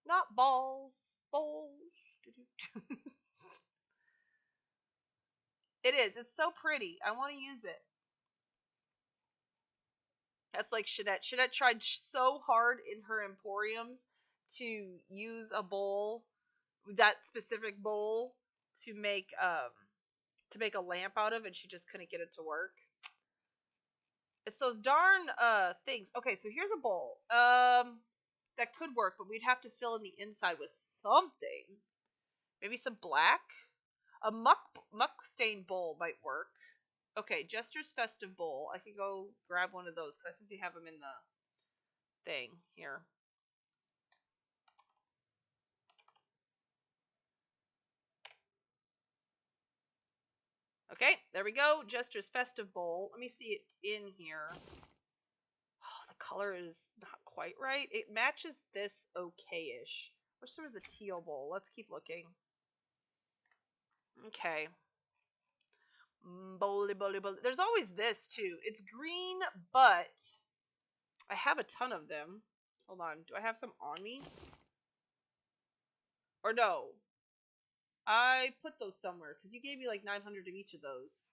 Not balls. Bowls. It is. It's so pretty. I want to use it. That's like Shadette. Shadette tried so hard in her emporiums to use a bowl, that specific bowl, to make a lamp out of, and she just couldn't get it to work. It's those darn things. Okay, so here's a bowl. That could work, but we'd have to fill in the inside with something. Maybe some black. A muck stained bowl might work. Okay, Jester's Festive Bowl. I could go grab one of those because I think they have them in the thing here. Okay, there we go. Jester's Festive Bowl. Let me see it in here. Oh, the color is not quite right. It matches this okay-ish. Wish there was a teal bowl. Let's keep looking. Okay. Bowly. There's always this, too. It's green, but I have a ton of them. Hold on. Do I have some on me? Or no? I put those somewhere, because you gave me like 900 of each of those.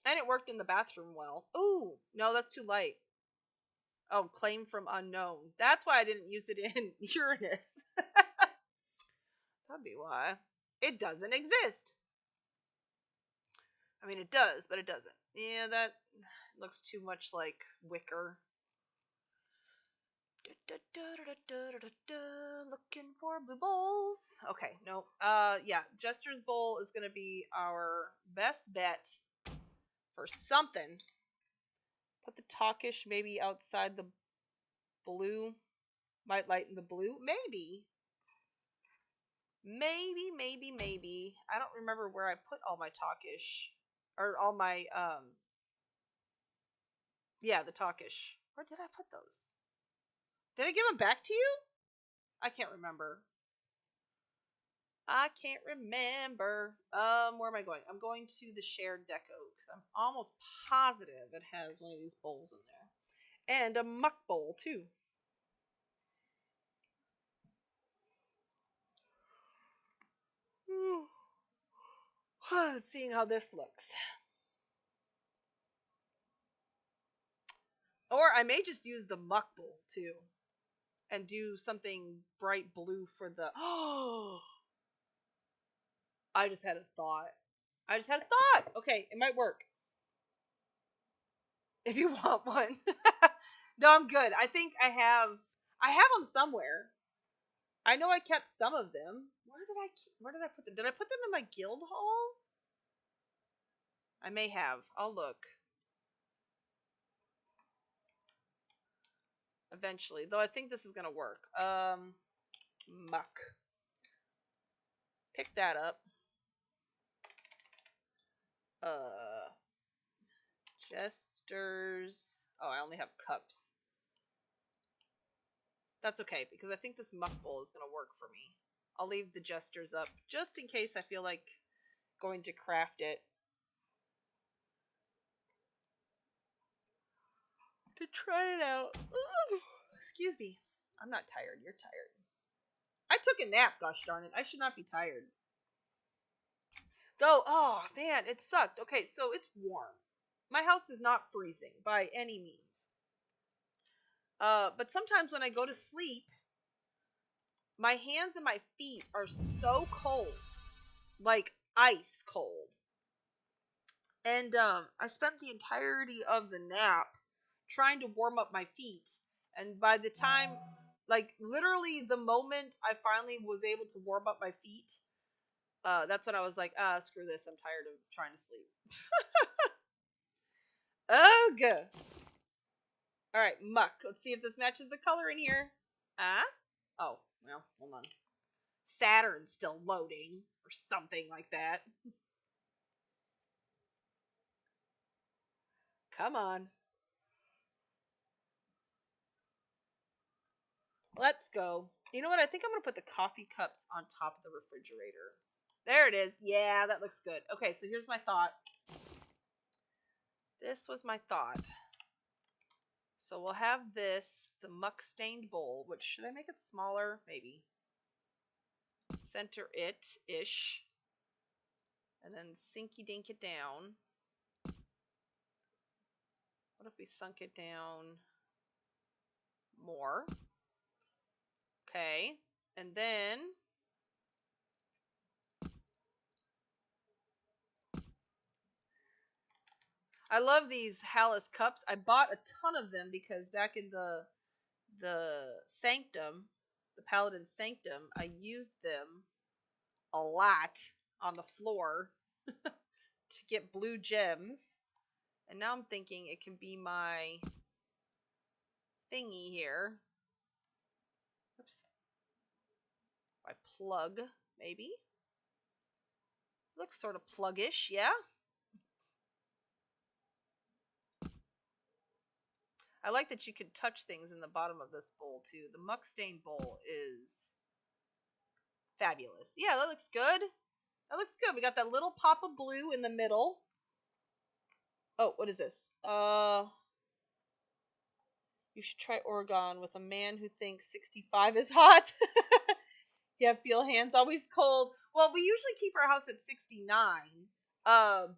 And it worked in the bathroom well. Ooh, no, that's too light. Oh, claim from unknown. That's why I didn't use it in Uranus. That'd be why. It doesn't exist. I mean, it does, but it doesn't. Yeah, that looks too much like wicker. Looking for blue bowls. Okay, no. Yeah, Jester's Bowl is gonna be our best bet for something. Put the talkish maybe outside the blue. Might lighten the blue. Maybe. I don't remember where I put all my talkish. Or all my, yeah, the talkish. Where did I put those? Did I give them back to you? I can't remember. Where am I going? I'm going to the shared deco because I'm almost positive it has one of these bowls in there. And a muck bowl, too. Seeing how this looks. Or I may just use the muck bowl, too. And do something bright blue for the... Oh! I just had a thought. Okay, it might work. If you want one. No, I'm good. I think I have them somewhere. I know I kept some of them. Where did I put them? Did I put them in my guild hall? I may have. I'll look. Eventually. Though I think this is going to work. Muck. Pick that up. Jesters. Oh, I only have cups. That's okay, because I think this muck bowl is going to work for me. I'll leave the jesters up, just in case I feel like going to craft it. To try it out. Ooh, excuse me. I'm not tired. You're tired. I took a nap, gosh darn it. I should not be tired. Though, oh man, it sucked. Okay, so it's warm. My house is not freezing by any means. But sometimes when I go to sleep, my hands and my feet are so cold, like ice cold. And I spent the entirety of the nap trying to warm up my feet. And by the time, like literally the moment I finally was able to warm up my feet, that's when I was like, screw this. I'm tired of trying to sleep. Ugh. All right, muck. Let's see if this matches the color in here. Oh, well, hold on. Saturn's still loading or something like that. Come on. Let's go. You know what? I think I'm going to put the coffee cups on top of the refrigerator. There it is. Yeah, that looks good. Okay, so here's my thought. This was my thought. So we'll have this, the muck-stained bowl, which, should I make it smaller? Maybe. Center it-ish. And then sinky-dink it down. What if we sunk it down more? Okay. And then I love these Hallis cups. I bought a ton of them because back in the Sanctum, the Paladin Sanctum, I used them a lot on the floor to get blue gems. And now I'm thinking it can be my thingy here. Oops. My plug, maybe. Looks sort of pluggish, yeah? I like that you can touch things in the bottom of this bowl, too. The muck stain bowl is fabulous. Yeah, that looks good. That looks good. We got that little pop of blue in the middle. Oh, what is this? You should try Oregon with a man who thinks 65 is hot. Yeah, feel hands always cold. Well, we usually keep our house at 69.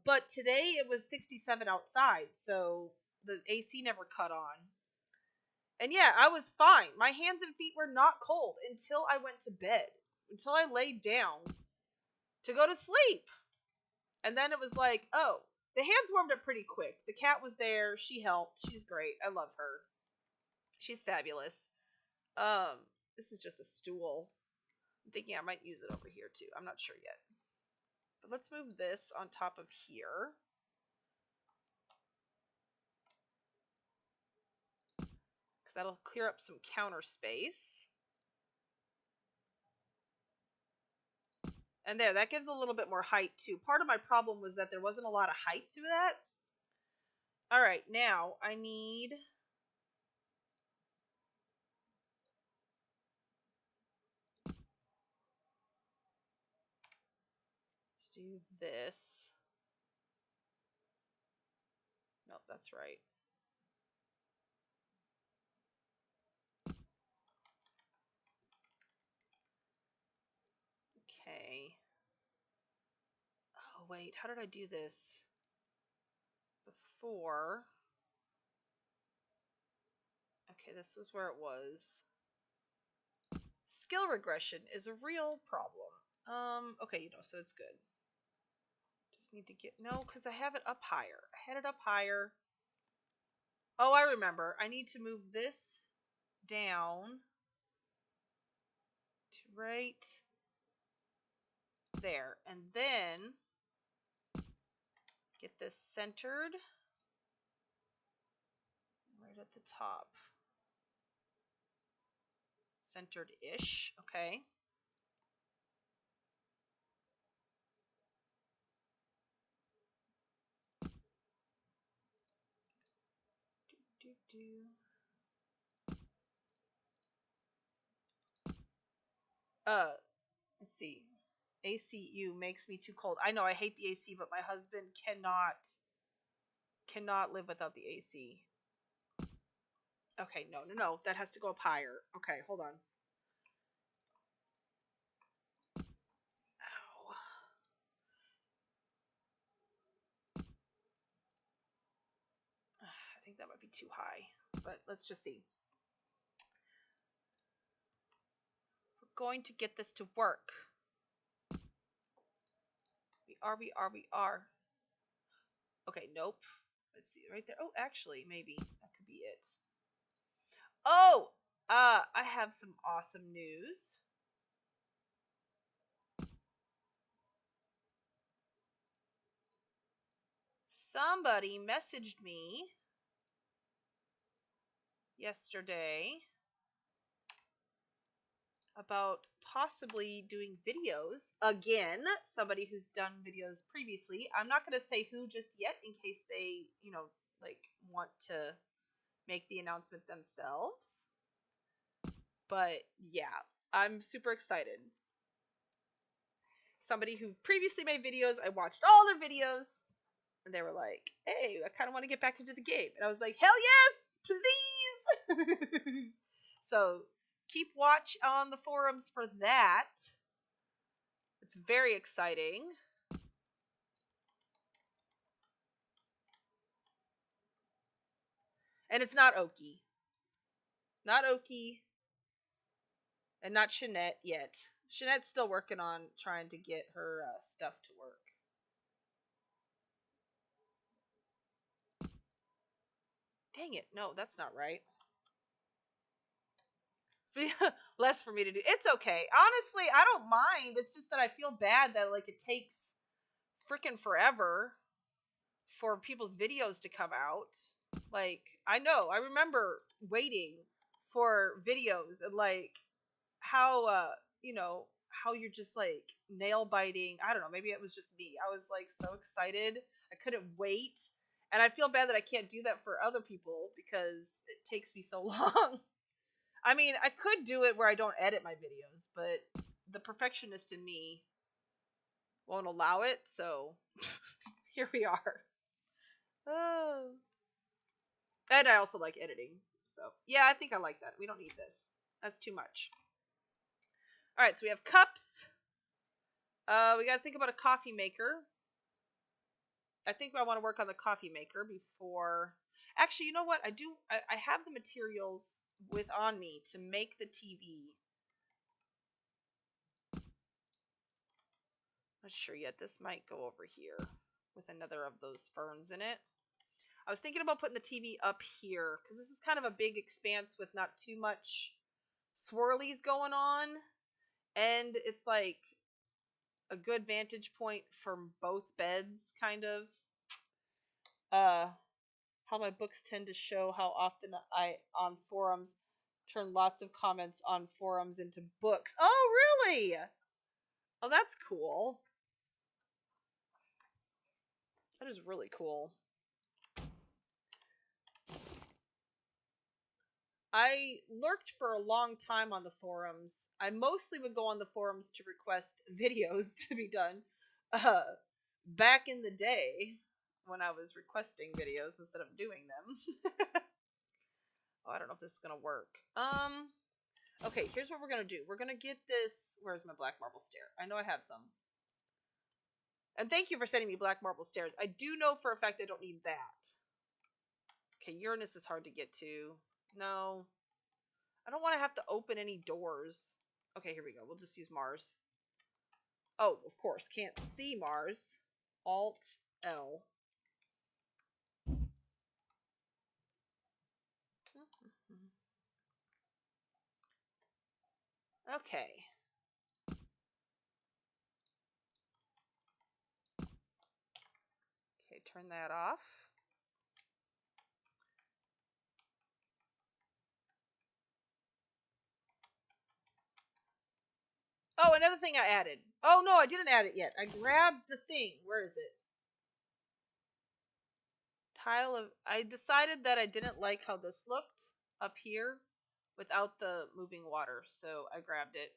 But today it was 67 outside, so the AC never cut on. And yeah, I was fine. My hands and feet were not cold until I went to bed. Until I laid down to go to sleep. And then it was like, oh, the hands warmed up pretty quick. The cat was there. She helped. She's great. I love her. She's fabulous. This is just a stool. I'm thinking I might use it over here too. I'm not sure yet. But let's move this on top of here. Because that'll clear up some counter space. And there, that gives a little bit more height too. Part of my problem was that there wasn't a lot of height to that. All right, now I need... Let's do this. Nope, that's right. Okay. Oh, wait, how did I do this before? Okay, this was where it was. Skill regression is a real problem. Okay, so it's good. Just need to get, no, because I have it up higher. I had it up higher. Oh, I remember. I need to move this down to right there. And then get this centered right at the top. Centered-ish, okay. Let's see. ACU makes me too cold. I know, I hate the AC, but my husband cannot live without the AC. Okay, no. That has to go up higher. Okay, hold on. Ow. I think that might be too high, but let's just see. For going to get this to work. We are. Okay, nope. Let's see, right there. Oh, actually, maybe that could be it. Oh, I have some awesome news. Somebody messaged me yesterday about possibly doing videos again. Somebody who's done videos previously. I'm not going to say who just yet in case they, like want to make the announcement themselves. But yeah, I'm super excited. Somebody who previously made videos, I watched all their videos, and they were like, hey, I kind of want to get back into the game. And I was like, hell yes, please! So keep watch on the forums for that. It's very exciting. And it's not Oki. Not Oki. And not Shanette yet. Shanette's still working on trying to get her stuff to work. Dang it. No, that's not right. Less for me to do. It's okay. Honestly, I don't mind. It's just that I feel bad that like it takes freaking forever for people's videos to come out. Like, I know. I remember waiting for videos and like how how you're just like nail biting. I don't know, maybe it was just me. I was like so excited. I couldn't wait. And I feel bad that I can't do that for other people because it takes me so long. I mean, I could do it where I don't edit my videos, but the perfectionist in me won't allow it, so here we are. Oh. And I also like editing. So, yeah, I think I like that. We don't need this. That's too much. Alright, so we have cups. We gotta think about a coffee maker. I think I want to work on the coffee maker before... Actually, you know what? I have the materials on me to make the TV. Not sure yet. This might go over here with another of those ferns in it. I was thinking about putting the TV up here because this is kind of a big expanse with not too much swirlies going on. And it's like a good vantage point from both beds, kind of. How my books tend to show how often I, on forums, turn lots of comments on forums into books. Oh, really? Oh, that's cool. That is really cool. I lurked for a long time on the forums. I mostly would go on the forums to request videos to be done. Back in the day, when I was requesting videos instead of doing them. Oh, I don't know if this is gonna work. Okay, here's what we're gonna do. We're gonna get this... Where's my black marble stair? I know I have some. And thank you for sending me black marble stairs. I do know for a fact I don't need that. Okay, Uranus is hard to get to. No. I don't want to have to open any doors. Okay, here we go. We'll just use Mars. Oh, of course. Can't see Mars. Alt L. Okay. Okay, turn that off. Oh, another thing I added. Oh, no, I didn't add it yet. I grabbed the thing. Where is it? Tile of... I decided that I didn't like how this looked up here without the moving water, so I grabbed it.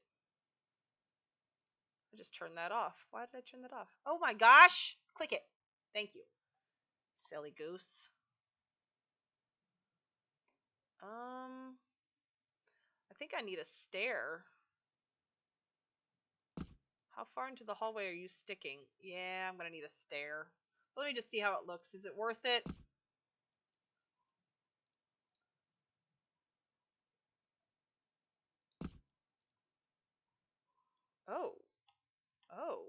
I just turned that off. Why did I turn that off? Oh my gosh! Click it. Thank you. Silly goose. I think I need a stair. How far into the hallway are you sticking? Yeah, I'm gonna need a stair. Let me just see how it looks. Is it worth it? Oh. Oh.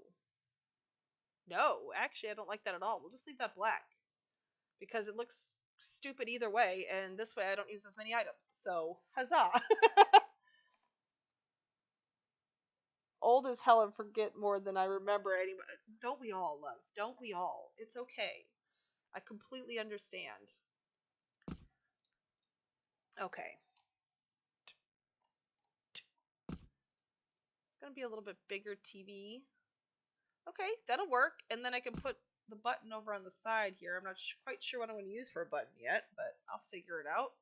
No, actually, I don't like that at all. We'll just leave that black. Because it looks stupid either way, and this way I don't use as many items. So, huzzah! Old as hell and forget more than I remember anymore. Don't we all, love? Don't we all? It's okay. I completely understand. Okay. It's going to be a little bit bigger TV. Okay, that'll work. And then I can put the button over on the side here. I'm not quite sure what I'm going to use for a button yet, but I'll figure it out.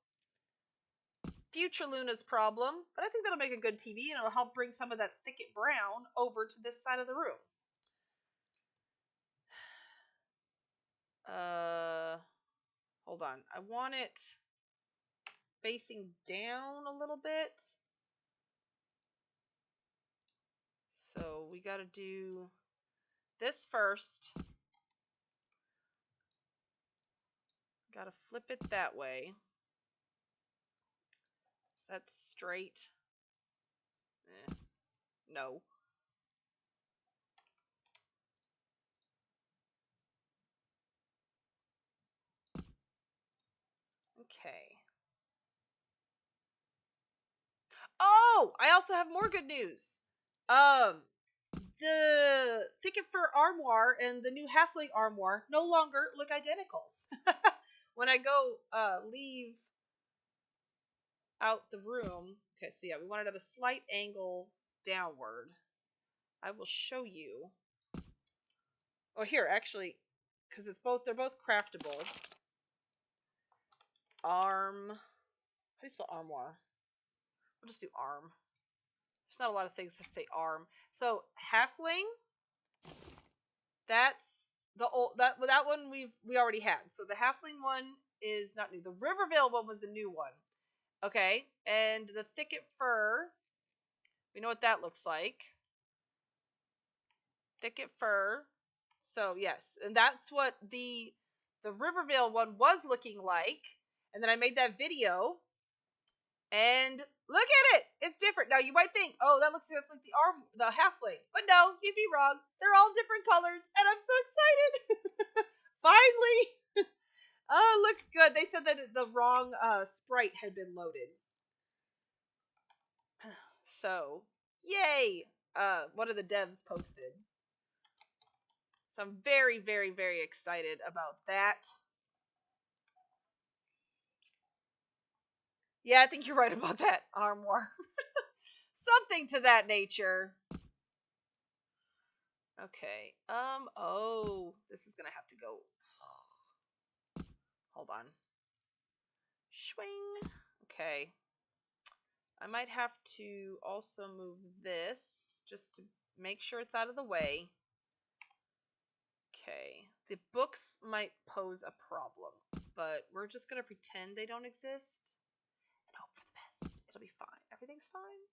Future Luna's problem, but I think that'll make a good TV, and it'll help bring some of that thicket brown over to this side of the room. Hold on. I want it facing down a little bit. So we got to do this first. Got to flip it that way. So that's straight. No. Okay. Oh, I also have more good news. The Thicket Fur Armoire and the new Halfling Armoire no longer look identical. When I go leave out the room, okay, so yeah, we want it at a slight angle downward. I will show you. Oh, here, actually, because they're both craftable. Arm. How do you spell armoire? We'll just do arm. There's not a lot of things that say arm. So halfling. That's the old that one we already had. So the halfling one is not new. The Rivervale one was the new one. Okay, and the thicket fur. We know what that looks like. Thicket fur. So yes, and that's what the Rivervale one was looking like. And then I made that video. And look at it! It's different. Now you might think, oh, that looks like the halfling. But no, you'd be wrong. They're all different colors, and I'm so excited. Finally! Oh, it looks good. They said that the wrong sprite had been loaded. So, yay! One of the devs posted. So I'm very, very, very excited about that. Yeah, I think you're right about that, Armoire. Something to that nature. Okay. Oh, this is gonna have to go. Hold on. Swing. Okay. I might have to also move this just to make sure it's out of the way. Okay. The books might pose a problem, but we're just gonna pretend they don't exist and hope for the best. It'll be fine. Everything's fine.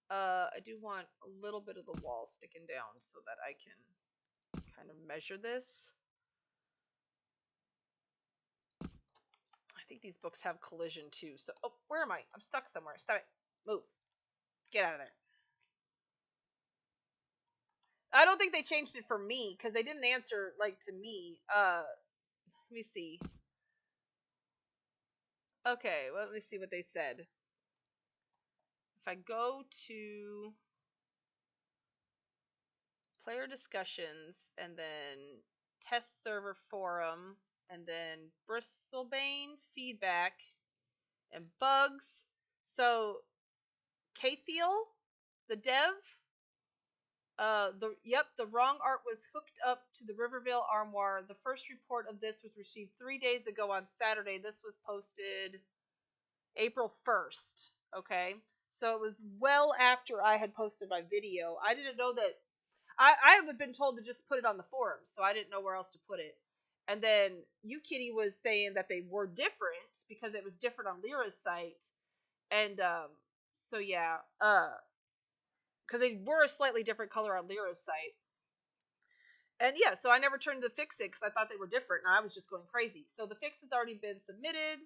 I do want a little bit of the wall sticking down so that I can kind of measure this. I think these books have collision too. So, oh, where am I? I'm stuck somewhere. Stop it. Move. Get out of there. I don't think they changed it for me because they didn't answer like to me. Let me see. Okay, well, let me see what they said. If I go to player discussions and then test server forum and then Bristlebane feedback and bugs. So Kathiel, the dev, the wrong art was hooked up to the Rivervale Armoire. The first report of this was received 3 days ago on Saturday. This was posted April 1st. Okay, so it was well after I had posted my video. I didn't know that. I had been told to just put it on the forum, so I didn't know where else to put it. And then Kitty was saying that they were different because it was different on Lyra's site. And so yeah, because they were a slightly different color on Lyra's site. And yeah, so I never turned to fix it because I thought they were different, and I was just going crazy. So the fix has already been submitted.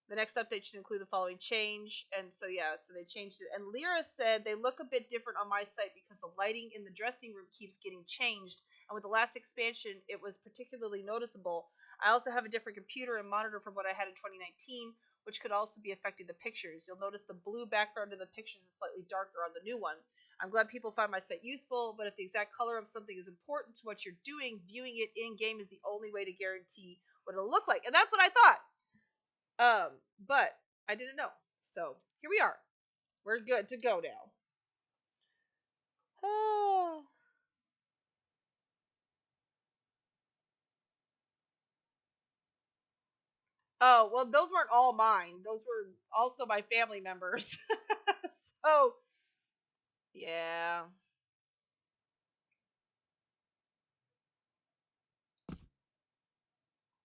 The next update should include the following change. And so, yeah, so they changed it. And Lyra said they look a bit different on my site because the lighting in the dressing room keeps getting changed. And with the last expansion, it was particularly noticeable. I also have a different computer and monitor from what I had in 2019, which could also be affecting the pictures. You'll notice the blue background of the pictures is slightly darker on the new one. I'm glad people find my site useful, but if the exact color of something is important to what you're doing, viewing it in-game is the only way to guarantee what it'll look like. And that's what I thought. But I didn't know. So here we are. We're good to go now. Oh. Oh, well, those weren't all mine. Those were also my family members. So, yeah.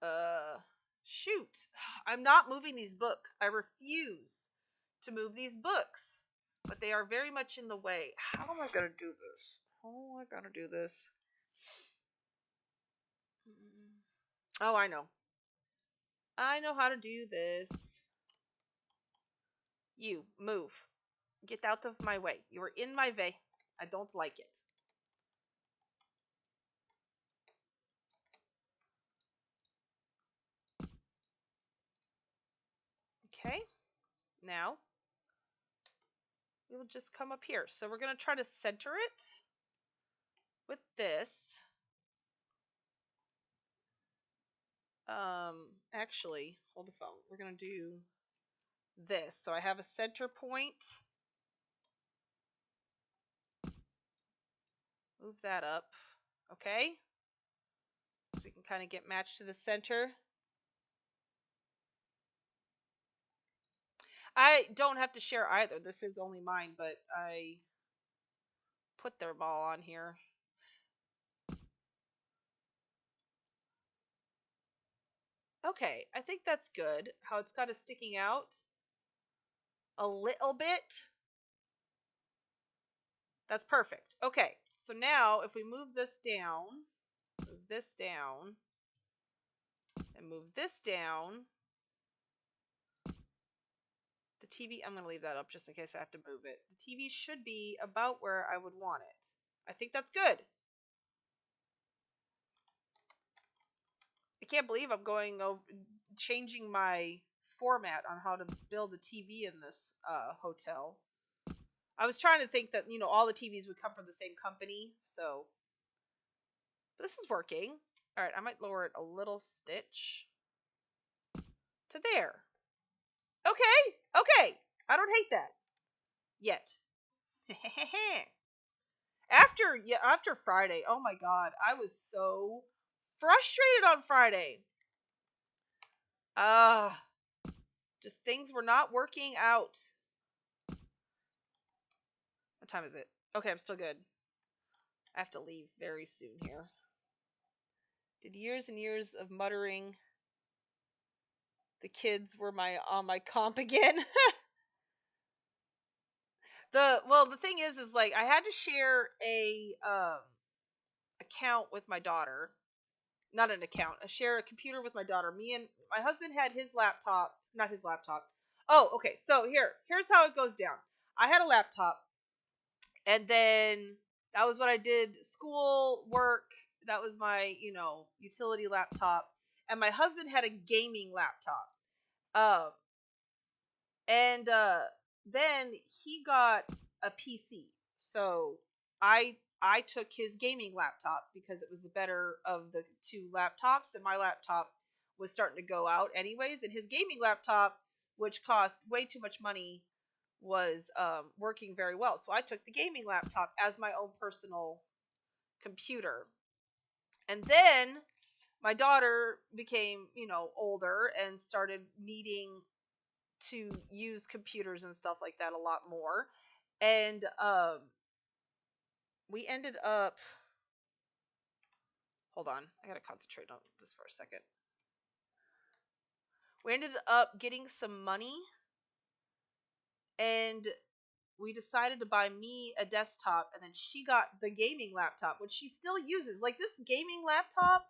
Uh, Shoot. I'm not moving these books. I refuse to move these books. But they are very much in the way. How am I going to do this? How am I going to do this? Oh, I know. I know how to do this. You, move. Get out of my way. You are in my way. I don't like it. Okay. Now, we will just come up here. So we're going to try to center it with this. Actually, hold the phone. We're going to do this. So I have a center point. Move that up. Okay. So we can kind of get matched to the center. I don't have to share either. This is only mine, but I put their ball on here. Okay, I think that's good. How it's kind of sticking out a little bit. That's perfect. Okay, so now if we move this down, and move this down, the TV, I'm going to leave that up just in case I have to move it. The TV should be about where I would want it. I think that's good. I can't believe I'm going over, changing my format on how to build a TV in this hotel. I was trying to think that, all the TVs would come from the same company, so. But this is working. All right, I might lower it a little stitch to there. Okay. I don't hate that yet. After Friday, oh my god, I was so frustrated on Friday. Just things were not working out. What time is it? Okay, I'm still good. I have to leave very soon here. Did years and years of muttering. The kids were on my comp again. The thing is like I had to share a account with my daughter. Not an account. I share a computer with my daughter. Me and my husband had his laptop, not his laptop. Oh, okay. So here's how it goes down. I had a laptop, and then that was what I did. School, work. That was my, utility laptop. And my husband had a gaming laptop. And then he got a PC. So I took his gaming laptop because it was the better of the two laptops, and my laptop was starting to go out anyways. And his gaming laptop, which cost way too much money, was working very well. So I took the gaming laptop as my own personal computer. And then my daughter became, older and started needing to use computers and stuff like that a lot more. And we ended up, hold on, I gotta concentrate on this for a second. We ended up getting some money, and we decided to buy me a desktop, and then she got the gaming laptop, which she still uses. Like, this gaming laptop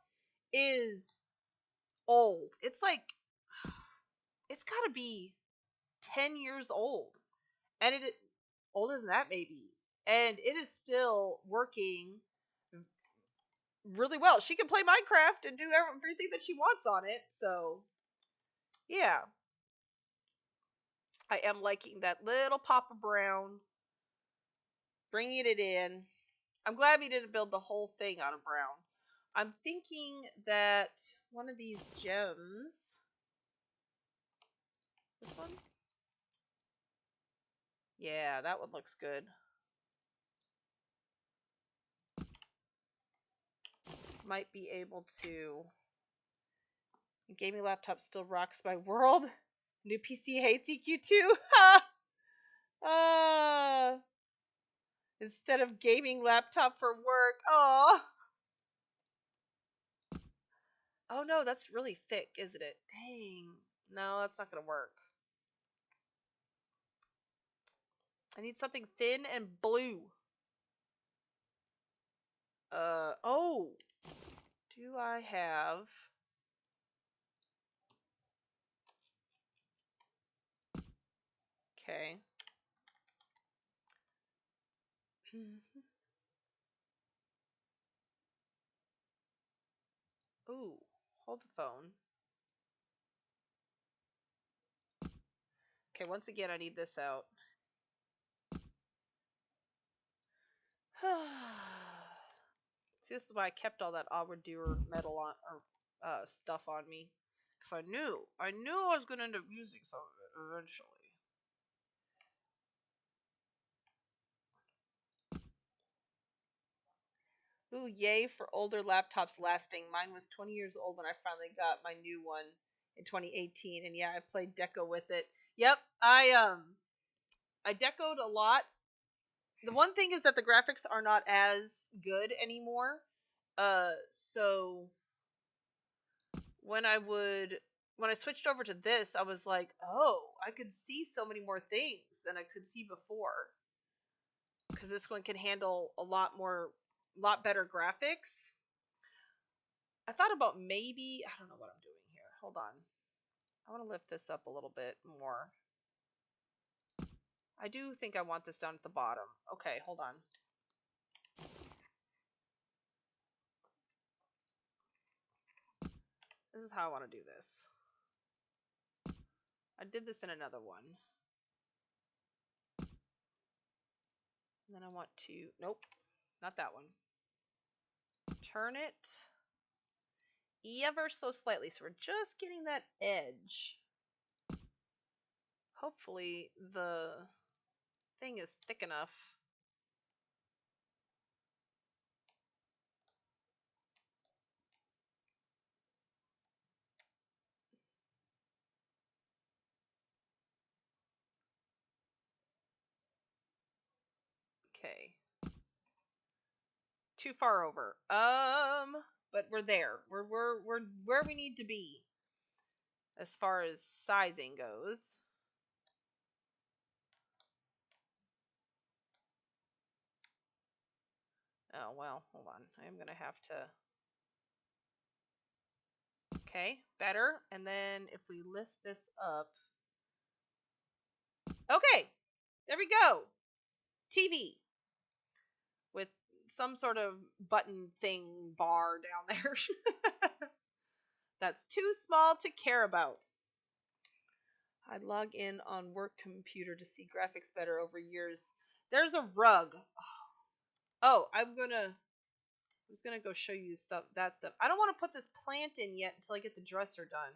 is old. It's like, it's gotta be 10 years old. And it older than that maybe. And it is still working really well. She can play Minecraft and do everything that she wants on it. So, yeah. I am liking that little Papa Brown. Bringing it in. I'm glad we didn't build the whole thing out of brown. I'm thinking that one of these gems... This one? Yeah, that one looks good. Might be able to... Gaming laptop still rocks my world. New PC hates EQ2. Instead of gaming laptop for work. Aww. Oh no, that's really thick, isn't it? Dang. No, that's not gonna work. I need something thin and blue. Oh. Do I have... Okay. Ooh, hold the phone. Okay, once again, I need this out. See, this is why I kept all that Awadur metal on, or stuff on me. Because I knew I was going to end up using some of it eventually. Ooh, yay for older laptops lasting. Mine was 20 years old when I finally got my new one in 2018. And yeah, I played Deco with it. Yep, I decoed a lot. The one thing is that the graphics are not as good anymore. So when I switched over to this, I was like, oh, I could see so many more things than I could see before. Because this one can handle a lot better graphics. I thought about maybe, I don't know what I'm doing here. Hold on. I want to lift this up a little bit more. I do think I want this down at the bottom. Okay, hold on. This is how I want to do this. I did this in another one. And then I want to, nope, not that one. Turn it ever so slightly. So we're just getting that edge. Hopefully the thing is thick enough. Okay. Too far over. But we're there. We're where we need to be as far as sizing goes. Oh, well, hold on. I am going to have to... Okay, better. And then if we lift this up... Okay, there we go. TV. With some sort of button thing bar down there. That's too small to care about. I'd log in on work computer to see graphics better over years. There's a rug. Oh, I'm just gonna go show you that stuff. I don't want to put this plant in yet until I get the dresser done.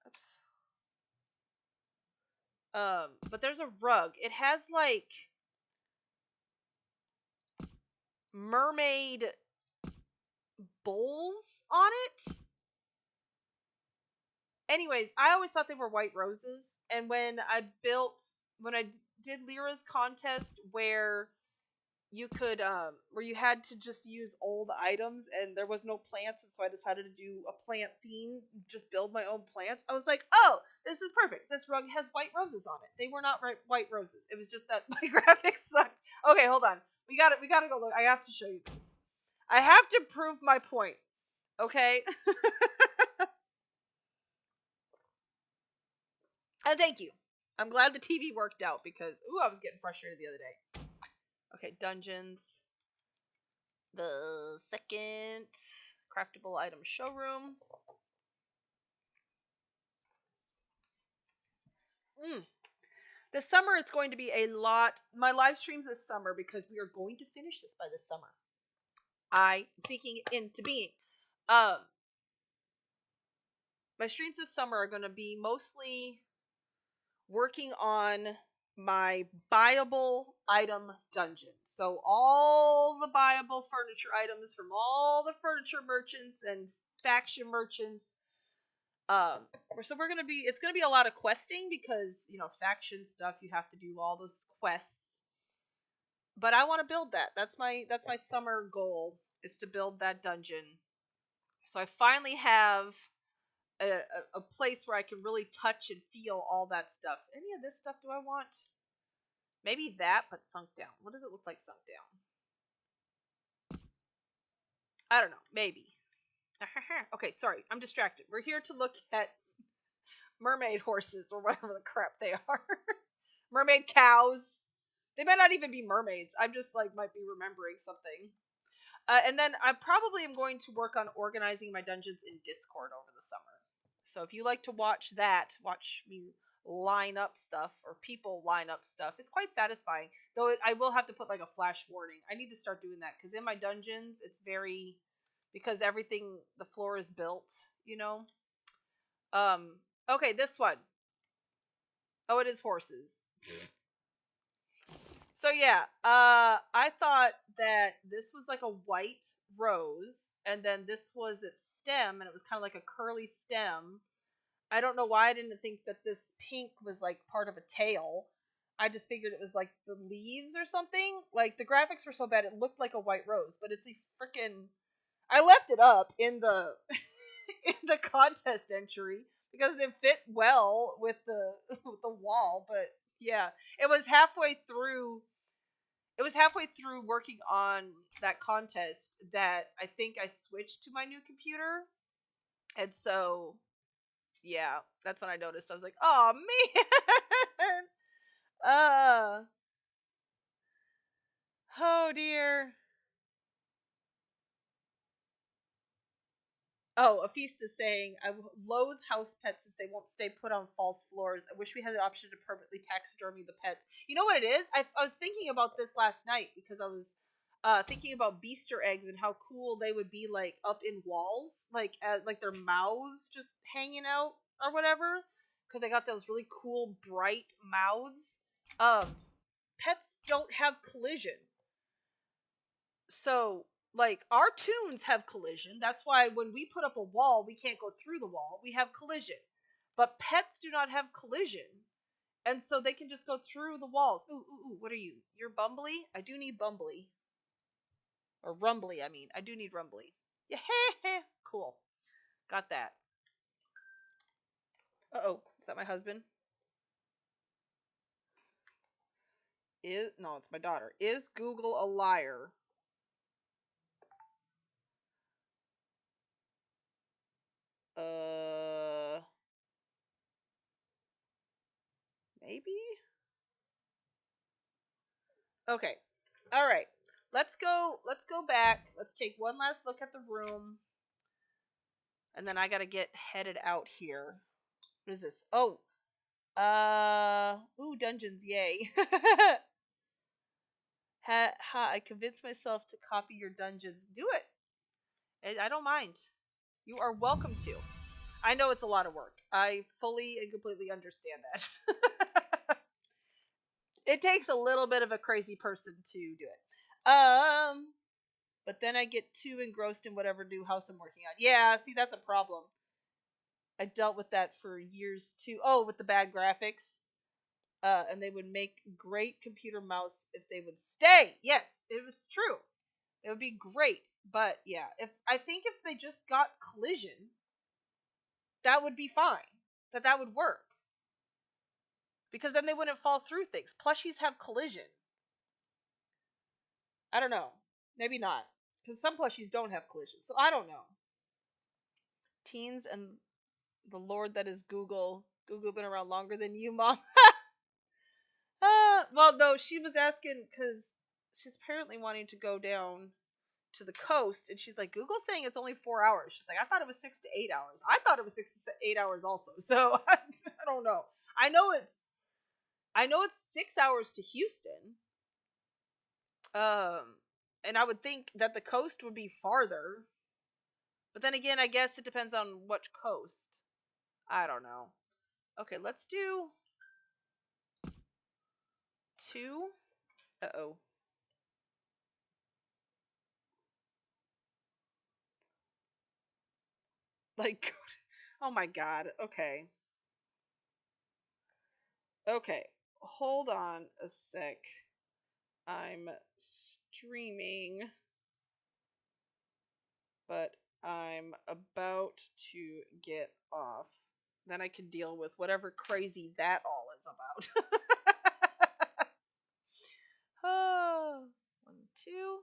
Oops. But there's a rug. It has like mermaid bowls on it. Anyways, I always thought they were white roses, and when I did Lyra's contest where you could where you had to just use old items and there was no plants, and so I decided to do a plant theme, just build my own plants. I was like, oh, this is perfect. This rug has white roses on it. They were not white roses. It was just that my graphics sucked. Okay, hold on. We gotta go look. I have to show you this. I have to prove my point. Okay? Thank you. I'm glad the TV worked out because, I was getting frustrated the other day. Okay, dungeons. The second craftable item showroom. This summer, it's going to be a lot. My live streams this summer, because we are going to finish this by this summer. I am seeking it into being. My streams this summer are going to be mostly working on my buyable item dungeon. So all the buyable furniture items from all the furniture merchants and faction merchants. So it's gonna be a lot of questing because, faction stuff, you have to do all those quests. But I want to build that. That's my summer goal, is to build that dungeon. So I finally have a place where I can really touch and feel all that stuff. Any of this stuff do I want? Maybe that, but sunk down. What does it look like sunk down? I don't know. Maybe. Okay, sorry. I'm distracted. We're here to look at mermaid horses, or whatever the crap they are. Mermaid cows. They might not even be mermaids. I'm just might be remembering something. And then I probably am going to work on organizing my dungeons in Discord over the summer. So if you like to watch me line up stuff, or people line up stuff, it's quite satisfying. Though I will have to put a flash warning. I need to start doing that because in my dungeons, it's because everything, the floor is built, Okay, this one. Oh, it is horses. So yeah, I thought that this was like a white rose, and then this was its stem, and it was kind of like a curly stem. I don't know why I didn't think that this pink was part of a tail. I just figured it was the leaves or something. The graphics were so bad, it looked like a white rose, but it's a freaking. I left it up in the in the contest entry because it fit well with the wall, but yeah, it was halfway through. It was halfway through working on that contest that I think I switched to my new computer. And so, yeah, that's when I noticed. I was like, oh, man. Oh, dear. Oh, a feast is saying, I loathe house pets since they won't stay put on false floors. I wish we had the option to permanently taxidermy the pets. You know what it is? I was thinking about this last night because I was thinking about Beast'r eggs and how cool they would be up in walls, like their mouths just hanging out or whatever. Because they got those really cool bright mouths. Pets don't have collision. So our tunes have collision. That's why when we put up a wall, we can't go through the wall. We have collision. But pets do not have collision. And so they can just go through the walls. Ooh, what are you? You're Bumbly? I do need Bumbly. Or Rumbly, I mean. I do need Rumbly. Yeah, cool. Got that. Uh-oh. Is that my husband? No, it's my daughter. Is Google a liar? Maybe? Okay. All right. Let's go back. Let's take one last look at the room. And then I got to get headed out here. What is this? Oh. Ooh, dungeons, yay. I convinced myself to copy your dungeons. Do it. I don't mind. You are welcome to. I know it's a lot of work. I fully and completely understand that. It takes a little bit of a crazy person to do it. But then I get too engrossed in whatever new house I'm working on. Yeah, see, that's a problem. I dealt with that for years too. Oh, with the bad graphics. And they would make great computer mouse if they would stay. Yes, it was true. It would be great. But yeah, I think if they just got collision, that would be fine. That would work. Because then they wouldn't fall through things. Plushies have collision. I don't know. Maybe not. Because some plushies don't have collision. So I don't know. Teens and the Lord that is Google Google been around longer than you, Mom? Well, no, she was asking because she's apparently wanting to go down to the coast, and she's like, Google's saying it's only 4 hours. She's like, I thought it was 6 to 8 hours. I thought it was 6 to 8 hours also. So I don't know. I know it's 6 hours to Houston. And I would think that the coast would be farther. But then again, I guess it depends on what coast. I don't know. Okay, let's do 2. Uh-oh. Like, oh my god. Okay. Okay. Hold on a sec. I'm streaming, but I'm about to get off. Then I can deal with whatever crazy that all is about. Oh, 1, 2.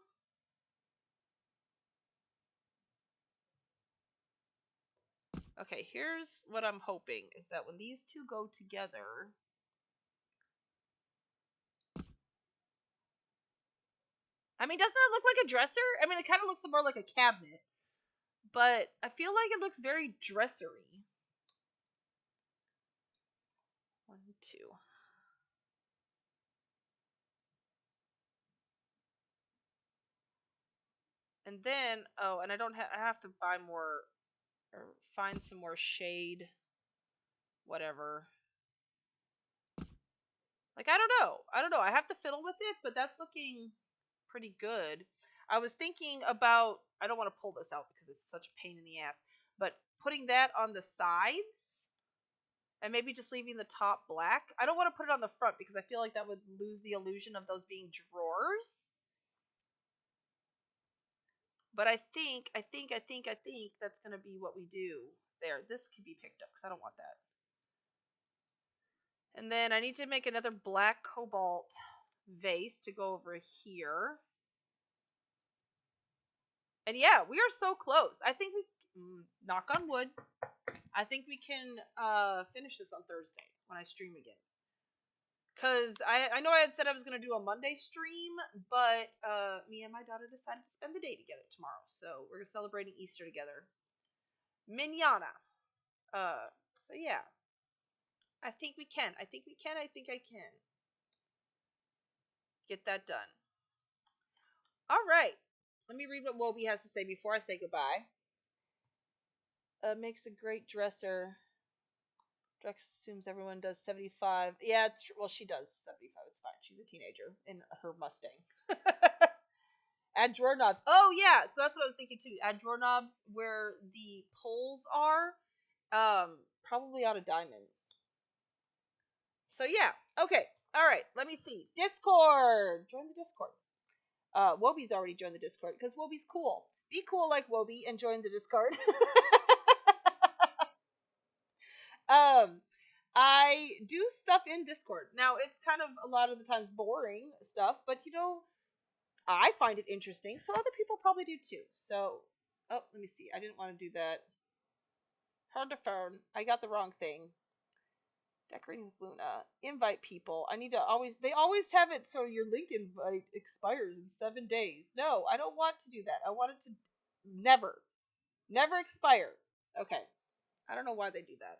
Okay, here's what I'm hoping is that when these two go together. I mean, doesn't it look like a dresser? I mean, it kind of looks more like a cabinet, but I feel like it looks very dressery. 1, 2. And then, oh, and I don't have, I have to buy more, or find some more shade, whatever. Like, I don't know. I have to fiddle with it, but that's looking pretty good. I was thinking about, I don't want to pull this out because it's such a pain in the ass, but putting that on the sides and maybe just leaving the top black. I don't want to put it on the front because I feel like that would lose the illusion of those being drawers. But I think that's going to be what we do there. This could be picked up because I don't want that. And then I need to make another black cobalt vase to go over here. And yeah, we are so close. I think we, knock on wood, I think we can finish this on Thursday when I stream again. Because I know I had said I was going to do a Monday stream, but me and my daughter decided to spend the day together tomorrow. So we're celebrating Easter together. Mignana. So yeah. I think we can. I think I can. Get that done. All right. Let me read what Wobie has to say before I say goodbye. Makes a great dresser. Drex assumes everyone does 75. Yeah, well, she does 75. It's fine. She's a teenager in her Mustang. Add drawer knobs. Oh, yeah. So that's what I was thinking, too. Add drawer knobs where the poles are. Probably out of diamonds. So, yeah. Okay. All right. Let me see. Discord. Join the Discord. Wobie's already joined the Discord because Wobie's cool. Be cool like Wobie and join the Discord. I do stuff in Discord. Now, it's kind of a lot of the times boring stuff, but I find it interesting, so other people probably do too. So, oh, let me see. I didn't want to do that. Hard to phone. I got the wrong thing. Decorating with Luna. Invite people. I need to always, they always have it so your link invite expires in 7 days. No, I don't want to do that. I want it to never expire. Okay. I don't know why they do that.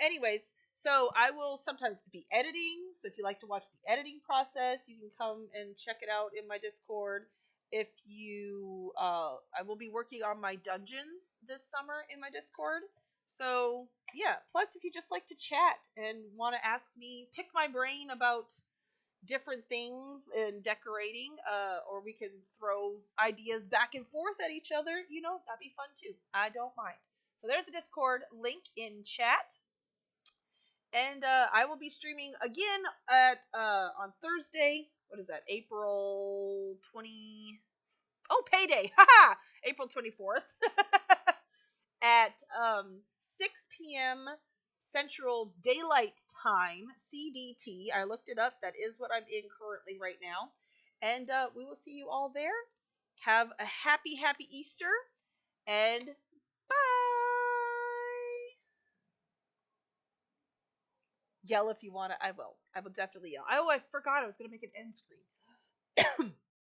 Anyways, so I will sometimes be editing. So if you like to watch the editing process, you can come and check it out in my Discord. If you, I will be working on my dungeons this summer in my Discord. So yeah, plus if you just like to chat and want to ask me, pick my brain about different things in decorating, or we can throw ideas back and forth at each other, that'd be fun too. I don't mind. So there's the Discord link in chat. And I will be streaming again at on Thursday. What is that? April 20. Oh, payday! Haha! April 24th at 6 p.m. Central Daylight Time, CDT. I looked it up. That is what I'm in currently right now. And we will see you all there. Have a happy Easter, and bye! Yell if you want to. I will. I will definitely yell. Oh, I forgot I was going to make an end screen.